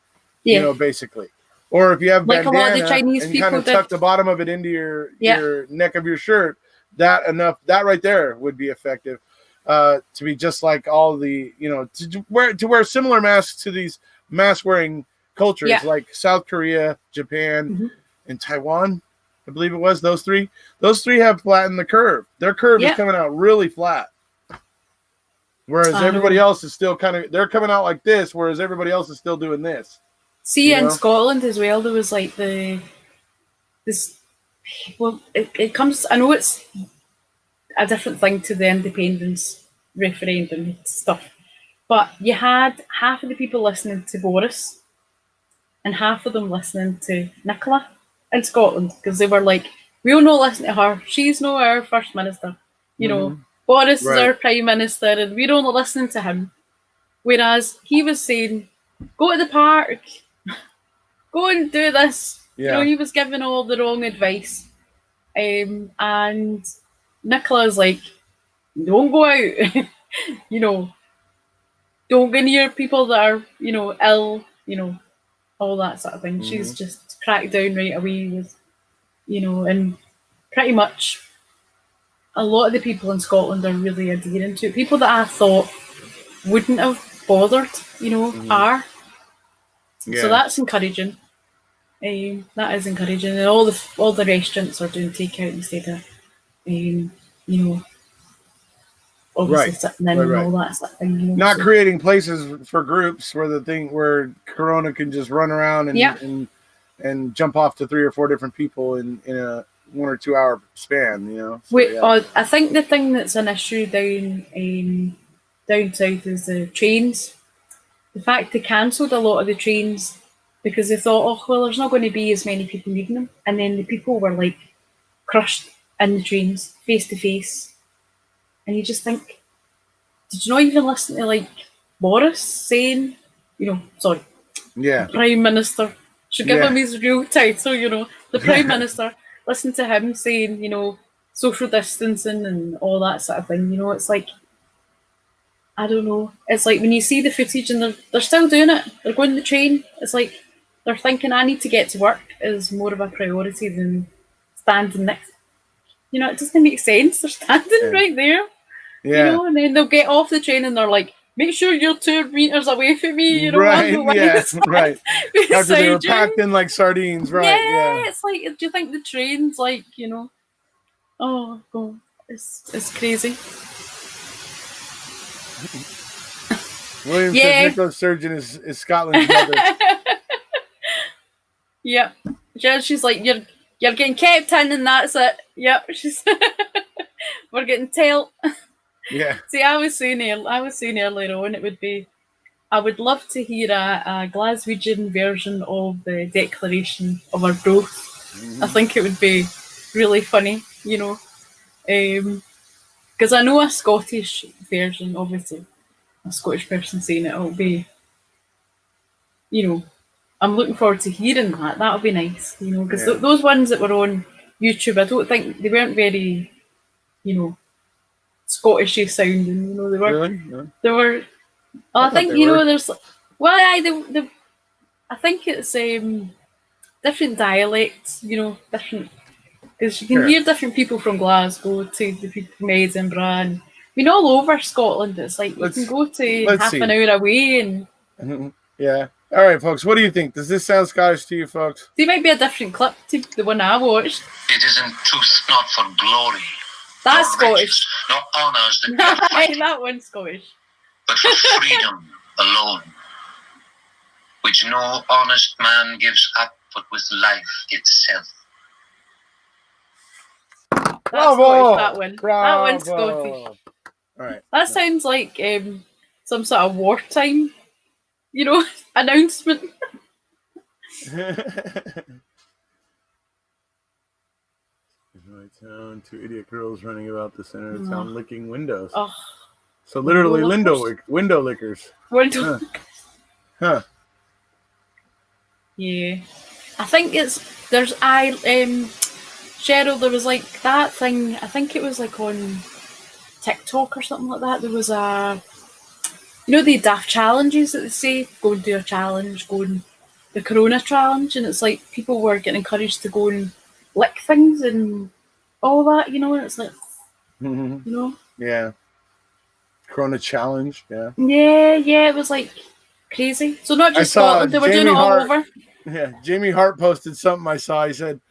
basically. Or if you have like bandana a lot of the Chinese and people kind of tuck the bottom of it into your neck of your shirt, that right there would be effective to be just like all the, to wear similar masks to these mask wearing cultures like South Korea, Japan, and Taiwan. I believe it was those three. Those three have flattened the curve. Their curve is coming out really flat. Whereas everybody else is still they're coming out like this, whereas everybody else is still doing this. See, in Scotland as well, there was like it comes, I know it's a different thing to the independence referendum stuff, but you had half of the people listening to Boris and half of them listening to Nicola in Scotland, because they were like, we'll not listen to her, she's not our first minister, Boris is our prime minister and we're only listening to him. Whereas he was saying, go to the park, go and do this. He was giving all the wrong advice. And Nicola's like, don't go out, don't go near people that are, ill, all that sort of thing. She's just cracked down right away with, and pretty much a lot of the people in Scotland are really adhering to it. People that I thought wouldn't have bothered, are. Yeah. So that's encouraging. That is encouraging. And all the restaurants are doing takeout instead of, obviously sitting in and all that sort of thing. Not creating places for groups where Corona can just run around and jump off to 3 or 4 different people in a 1 or 2 hour span. So, I think the thing that's an issue down south is the trains. The fact they cancelled a lot of the trains because they thought, there's not going to be as many people needing them, and then the people were like crushed in the trains face to face. And you just think, did you not even listen to like Boris saying, the Prime Minister, should give him his real title, the Prime Minister, listen to him saying, social distancing and all that sort of thing. It's like, I don't know. It's like when you see the footage and they're still doing it. They're going the train. It's like they're thinking, I need to get to work is more of a priority than standing next. It doesn't make sense. They're standing right there. Yeah. And then they'll get off the train and they're like, make sure you're 2 meters away from me. Right. Right. After they were packed in like sardines. Right. Yeah. It's like, do you think the train's like, oh God, it's crazy. William says Nicola Sturgeon is Scotland's mother. Yep. She's like, you're getting kept in and that's it. Yep. We're getting tailed. Yeah. See, I was saying earlier on, it would be, I would love to hear a Glaswegian version of the Declaration of Arbroath. I think it would be really funny, because I know a Scottish version, obviously, a Scottish person saying it'll be, I'm looking forward to hearing that. That'll be nice, because those ones that were on YouTube, I don't think they weren't very, Scottishy sounding. They were. Really? No. They were. I think there's. Well, I think it's different dialects. Different, because you can hear different people from Glasgow to the people from Edinburgh, and all over Scotland. It's like you can go to half an hour away and. Yeah. All right, folks. What do you think? Does this sound Scottish to you, folks? There might be a different clip to the one I watched. It is in truth not for glory. That's Scottish. Not honours that we are fighting, that one's Scottish. but for freedom alone, which no honest man gives up, but with life itself. That's Scottish, that one. That one's Scottish. All right. That sounds like some sort of wartime, announcement. My town, 2 idiot girls running about the center of town licking windows. Oh. So literally window lickers. Huh. Yeah. I think there's Cheryl, there was like that thing, I think it was like on TikTok or something like that. There was the daft challenges that they say, go and do a challenge, the Corona challenge, and it's like people were getting encouraged to go and lick things and all that, and it's like, Yeah. Corona challenge, yeah. Yeah, it was like crazy. So not just Scotland, they were doing it all over. Yeah, Jamie Hart posted something I saw. He said,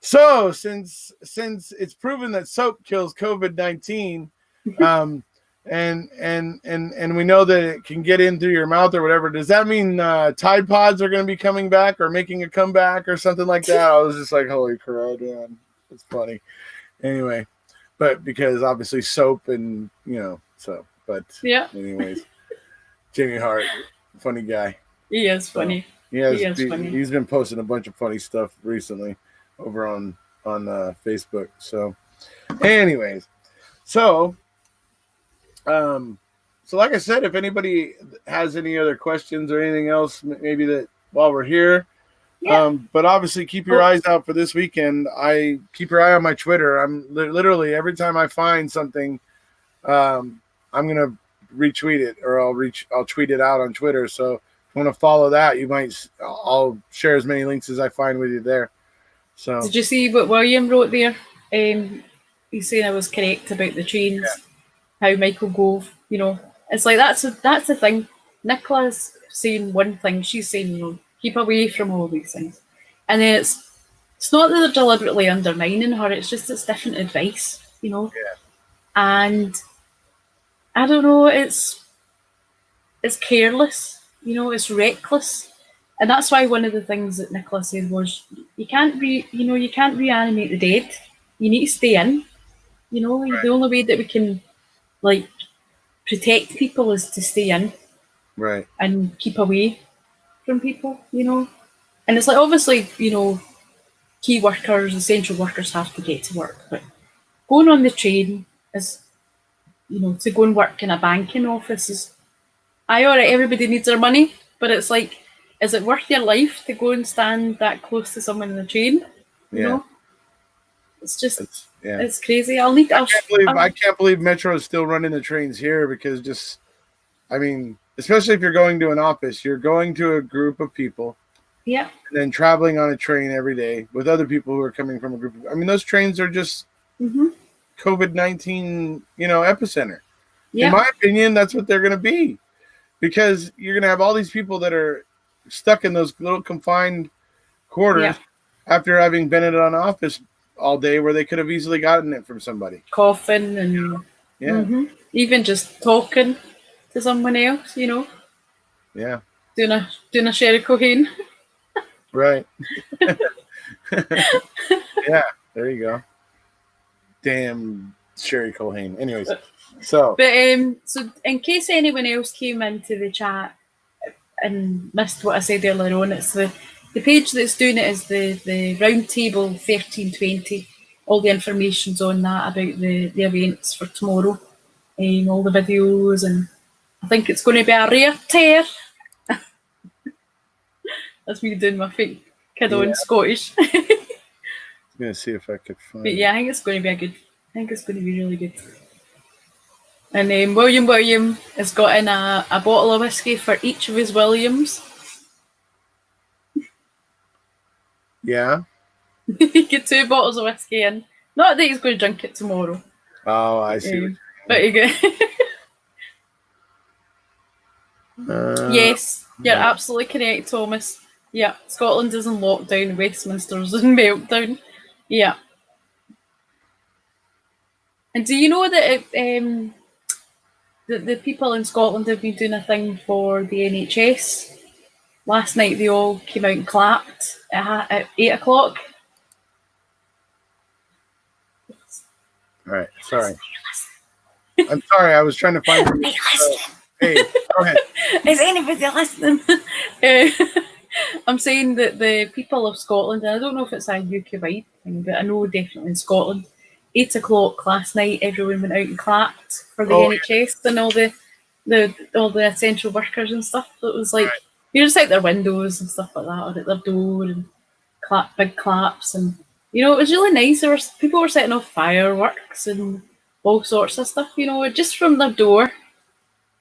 so since it's proven that soap kills COVID-19, and we know that it can get in through your mouth or whatever, does that mean Tide Pods are going to be coming back or making a comeback or something like that? I was just like, holy crap, man. It's funny. Anyway, but because obviously soap and, but yeah. Anyways, Jamie Hart, funny guy. He is funny. Funny. He's been posting a bunch of funny stuff recently over on Facebook. So anyways, so like I said, if anybody has any other questions or anything else, maybe that while we're here, but obviously keep your eyes out for this weekend. I keep your eye on my Twitter. I'm literally every time I find something, I'm going to retweet it or I'll tweet it out on Twitter. So if you want to follow that, I'll share as many links as I find with you there. So did you see what William wrote there? He's saying I was correct about the trains. Yeah. How Michael Gove, it's like that's the thing. Nicola's saying one thing, she's saying, keep away from all these things. And then it's not that they're deliberately undermining her, it's different advice, Yeah. And I don't know, it's careless, it's reckless. And that's why one of the things that Nicola said was you can't reanimate the dead. You need to stay in. Right. The only way that we can protect people is to stay in. Right. And keep away from people, And it's like obviously, key workers, essential workers have to get to work. But going on the train is, to go and work in a banking office is all right, everybody needs their money, but it's like, is it worth your life to go and stand that close to someone in the train? It's just it's crazy. I can't believe Metro is still running the trains here because especially if you're going to an office, you're going to a group of people. Yeah. And then traveling on a train every day with other people who are coming from a group of, those trains are just COVID-19, epicenter. Yeah. In my opinion, that's what they're going to be because you're going to have all these people that are stuck in those little confined quarters after having been in an office all day where they could have easily gotten it from somebody. Coughing and even just talking to someone else, Yeah. Doing a Sherry Cohen. Right. Yeah, there you go. Damn Sherry Cohen. Anyways, so in case anyone else came into the chat and missed what I said earlier on, it's the page that's doing it is the Roundtable 1320, all the information's on that about the events for tomorrow, all the videos, and I think it's going to be a rare tear. That's me doing my fake kid on Scottish. I'm gonna see if I could find. But yeah, I think it's going to be I think it's going to be really good. And William has got in a bottle of whiskey for each of his Williams. Yeah. He get 2 bottles of whiskey in. Not that he's going to drink it tomorrow. Oh, I see. But you go. Yes, you're absolutely correct, Thomas. Yeah, Scotland is in lockdown, Westminster's in meltdown. Yeah. And do you know that the people in Scotland have been doing a thing for the NHS? Last night they all came out and clapped at 8 o'clock. All right, sorry. I'm sorry, I was trying to find. Hey, go ahead. Is anybody listening? I'm saying that the people of Scotland, and I don't know if it's a UK-wide thing, but I know definitely in Scotland, 8 o'clock last night, everyone went out and clapped for the NHS and all the essential workers and stuff. So it was like you're just out their windows and stuff like that, or at their door, and big claps, and it was really nice. People were setting off fireworks and all sorts of stuff, just from their door.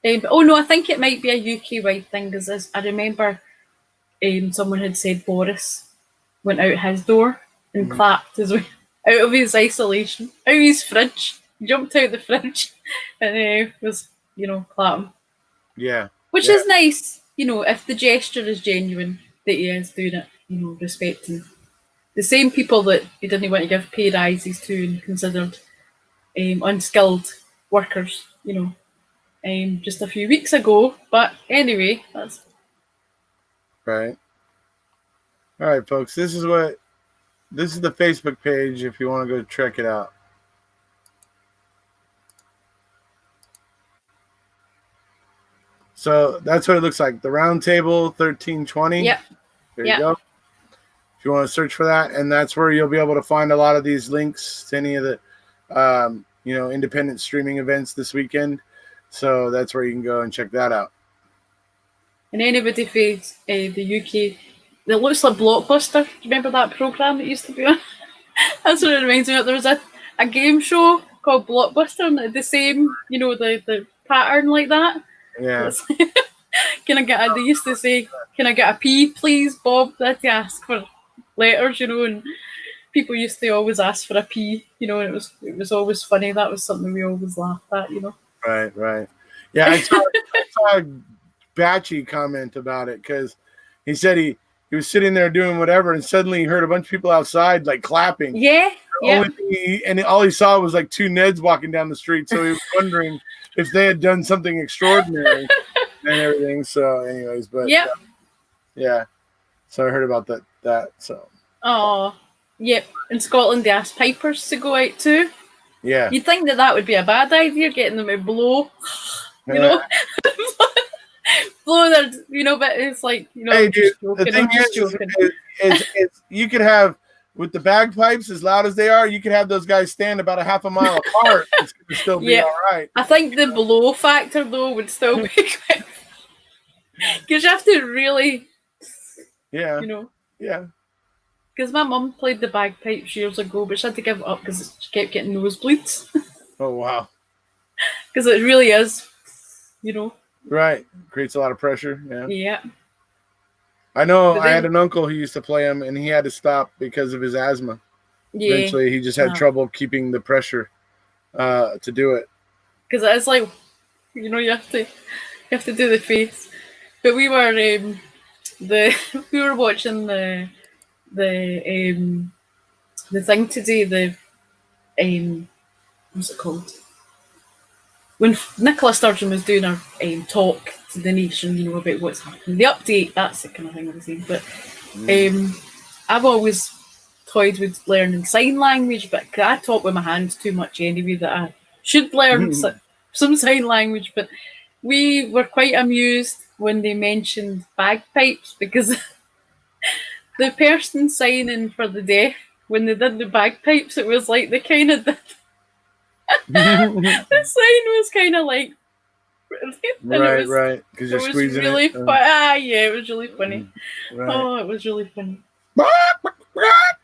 I think it might be a UK-wide thing, because I remember someone had said Boris went out his door and clapped his way out of his isolation, out of his fridge, jumped out the fridge, and was, clapping. Yeah. Which is nice, if the gesture is genuine, that he is doing it, respecting the same people that he didn't want to give pay rises to and considered unskilled workers, just a few weeks ago. But anyway, that's right. All right, folks. This is the Facebook page if you want to go check it out. So that's what it looks like. The Round Table 1320. Yep. There you go. If you want to search for that, and that's where you'll be able to find a lot of these links to any of the independent streaming events this weekend. So that's where you can go and check that out. And anybody from the UK, it looks like Blockbuster. Do you remember that programme that used to be on? That's what it reminds me of. There was a game show called Blockbuster, and the same, the pattern like that. Yeah. They used to say, "Can I get a P, please, Bob?" They had to ask for letters, and people used to always ask for a P, and it was always funny. That was something we always laughed at, Right. Yeah, I saw a Batchy comment about it, because he said he was sitting there doing whatever, and suddenly he heard a bunch of people outside like clapping. Yeah. And all he saw was like 2 Neds walking down the street, so he was wondering if they had done something extraordinary and everything. So, anyways, but yeah. So I heard about that. So. Oh, yep. In Scotland, they asked pipers to go out too. Yeah. You'd think that would be a bad idea, getting them to blow. Blow their, but it's like, Hey, dude, the thing is you could have, with the bagpipes as loud as they are, you could have those guys stand about a half a mile apart. It's going to still be all right. I think the blow factor, though, would still be good. Because you have to really, Yeah. Because my mum played the bagpipes years ago, but she had to give it up because she kept getting nosebleeds. Oh, wow. Because it really is, Right. Creates a lot of pressure. Yeah. Yeah. I know. I had an uncle who used to play them, and he had to stop because of his asthma. Yeah. Eventually, he just had trouble keeping the pressure to do it. Because it's like, you have to do the face. But we were we were watching the thing today. What's it called? When Nicola Sturgeon was doing her talk to the nation, about what's happening, the update, that's the kind of thing I was saying. But I've always toyed with learning sign language, but I talk with my hands too much anyway, that I should learn some sign language. But we were quite amused when they mentioned bagpipes, because the person signing for the deaf when they did the bagpipes, it was like they kind of did. The sign was kind of like, right. Because it you're was squeezing really it. yeah, it was really funny. Right. Oh, it was really funny. Oh,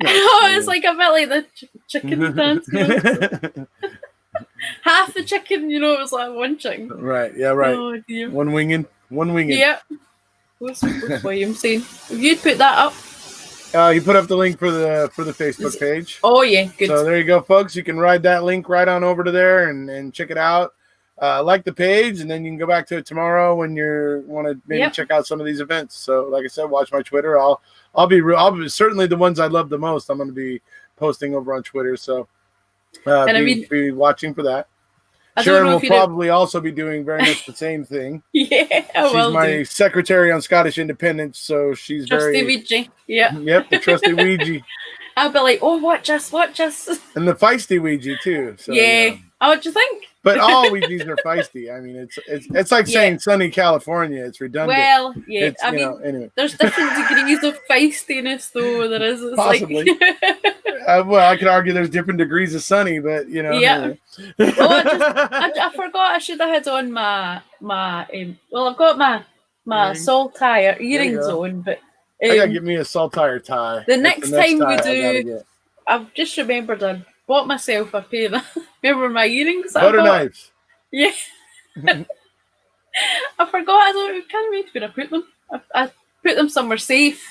it's like a bit like the chicken dance, you know. Half the chicken, you know, it was like one chicken. Right. Yeah. Right. Oh dear. One winging. Yeah. What's William saying? Have you put that up? You put up the link for the Facebook page. Oh yeah, good. So there you go, folks. You can ride that link right on over to there and check it out. Like the page, and then you can go back to it tomorrow when you want to maybe check out some of these events. So, like I said, watch my Twitter. I'll be certainly the ones I love the most. I'm going to be posting over on Twitter. So, be watching for that. Sharon will probably also be doing very much the same thing. Yeah, she's my secretary on Scottish Independence, so she's trusty Weegie. Yeah. Yep, the trusty Weegie. I'll be like, oh, watch us. And the feisty Weegie too. So, yeah. Oh, what do you think? But all Weegies are feisty. I mean, it's like saying sunny California. It's redundant. Well, yeah. I mean, anyway. There's different degrees of feistiness, though. There is. It's possibly. Like well, I could argue there's different degrees of sunny, but you know. Yeah. Anyway. I forgot. I should have had on my well, I've got my saltire earrings on, but I gotta get me a saltire tie. The next time we do, I've just remembered I bought myself a pair of remember my earrings. Butter knives. Yeah. I forgot. I can't remember where I put them. I put them somewhere safe.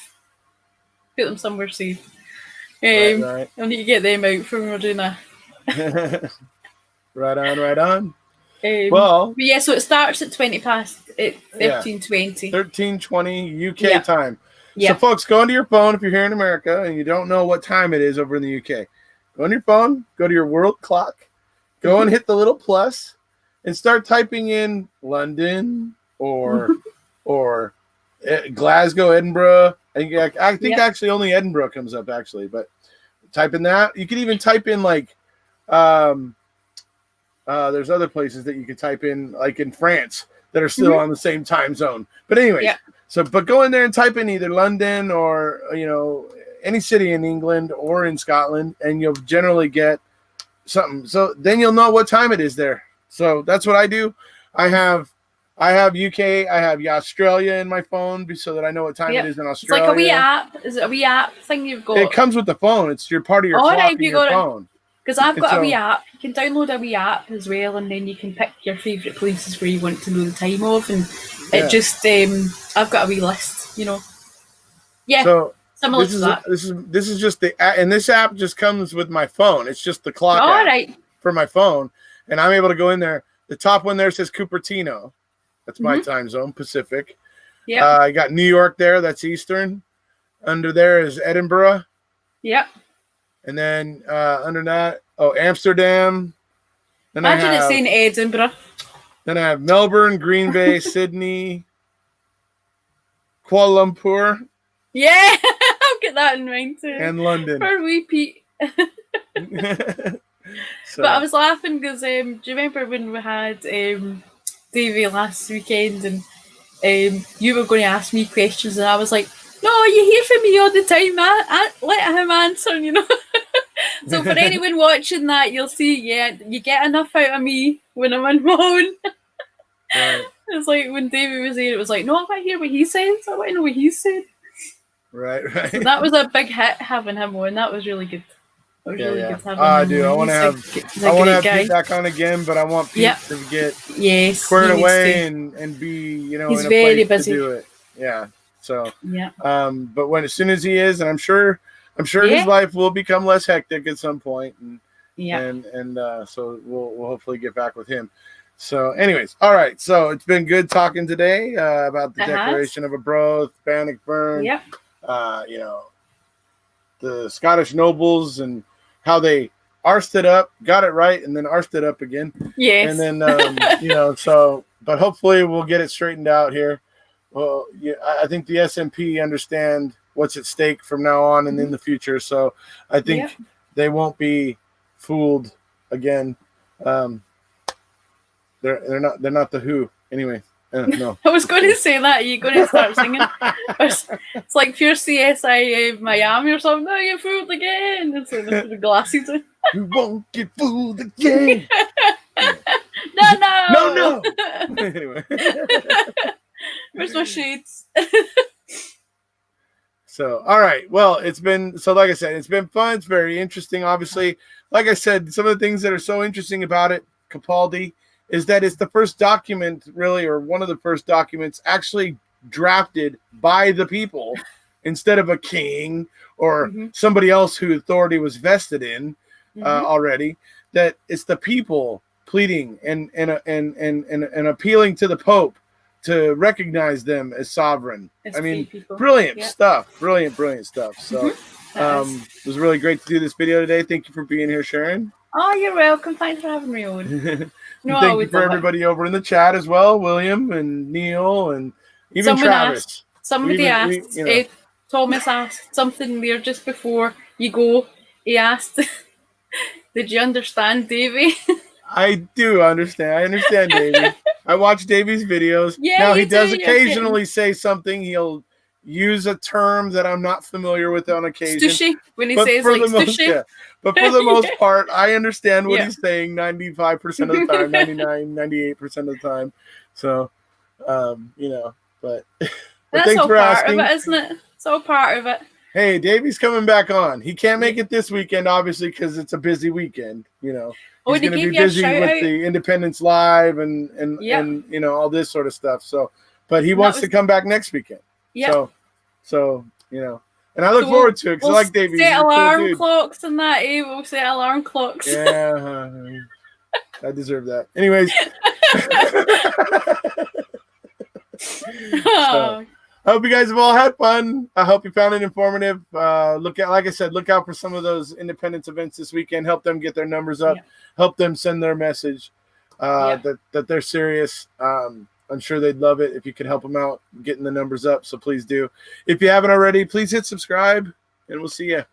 Right. I need to get them out for when we're doing that. Right on. But yeah, so it starts at 20 past 13:20. 13:20 UK time. Yeah. So folks, go into your phone if you're here in America and you don't know what time it is over in the UK. Go on your phone, go to your world clock, go and hit the little plus and start typing in London or Glasgow, Edinburgh. I think actually only Edinburgh comes up actually, but type in that. You can even type in like there's other places that you could type in, like in France, that are still on the same time zone. But anyways, but go in there and type in either London or any city in England or in Scotland, and you'll generally get something. So then you'll know what time it is there. So that's what I do. I have UK, I have Australia in my phone so that I know what time it is in Australia. It's like a wee app. Is it a wee app thing you've got? It comes with the phone. It's part of your clock in your phone. Because I've got a wee app. You can download a wee app as well, and then you can pick your favourite places where you want to know the time of, and it just I've got a wee list, Yeah. So similar to that. This is just and this app just comes with my phone. It's just the clock app for my phone, and I'm able to go in there. The top one there says Cupertino. That's my time zone, Pacific. Yeah. I got New York there. That's Eastern. Under there is Edinburgh. Yep. And then under that, Amsterdam. Then Imagine it's saying Edinburgh. Then I have Melbourne, Green Bay, Sydney, Kuala Lumpur. Yeah, I'll get that in mind too. And London. For wee Pete. But I was laughing because do you remember when we had Davey last weekend and you were going to ask me questions and I was like, no, you hear from me all the time, man. Let him answer, So for anyone watching that, you'll see, you get enough out of me when I'm on my own. Right. It's like when David was here, it was like, no, I want to hear what he says. I want to know what he said. Right. So that was a big hit having him on. That was really good. It was really good having him I do. I want to have Pete back on again, but I want Pete to get squared away and be, he's in a very place busy to do it. Yeah. So but as soon as he is, and I'm sure his life will become less hectic at some point, and so we'll hopefully get back with him. So, anyways, all right. So it's been good talking today about the Declaration of Arbroath, Bannockburn. Yeah. The Scottish nobles and how they arsed up, got it right, and then arsed it up again. Yes. And then but hopefully we'll get it straightened out here. Well, I think the SMP understand what's at stake from now on and in the future. So I think they won't be fooled again. They're not the Who anyway. No. I was going to say that. You're going to start singing. It's like pure CSI Miami or something. No, you fooled again. And so the glasses. We won't get fooled again. No. Anyway. Where's my shades? So, all right. Well, like I said, it's been fun. It's very interesting, obviously. Like I said, some of the things that are so interesting about it, Capaldi, is that it's the first document, really, or one of the first documents actually drafted by the people instead of a king or somebody else whose authority was vested in already. That it's the people pleading and appealing to the Pope to recognize them as sovereign. Brilliant stuff. Brilliant stuff. So it was really great to do this video today. Thank you for being here, Sharon. Oh, you're welcome. Thanks for having me on. Thank you for everybody over in the chat as well, William and Neil and even Travis. Somebody asked, Thomas asked something there just before you go. He asked, did you understand, Davey? I do understand. I understand, Davey. I watch Davey's videos. Yeah, now, he does occasionally say something. He'll use a term that I'm not familiar with on occasion. Stushy, when he says like stushy. But for the most part, I understand what he's saying 95% of the time, 99, 98% of the time. So, but that's thanks all for part asking. of it, isn't it? It's all part of it. Hey, Davey's coming back on. He can't make it this weekend, obviously, because it's a busy weekend, He's going to be busy with the Independence Live and all this sort of stuff. So, but he wants to come back next weekend. Yeah. So and I look forward to it because I like Davey. Set alarm clocks and that. We'll set alarm clocks. Yeah, I deserve that. Anyways, so, I hope you guys have all had fun. I hope you found it informative. Like I said, look out for some of those Independence events this weekend. Help them get their numbers up. Help them send their message that they're serious. I'm sure they'd love it if you could help them out getting the numbers up. So please do. If you haven't already, please hit subscribe, and we'll see you.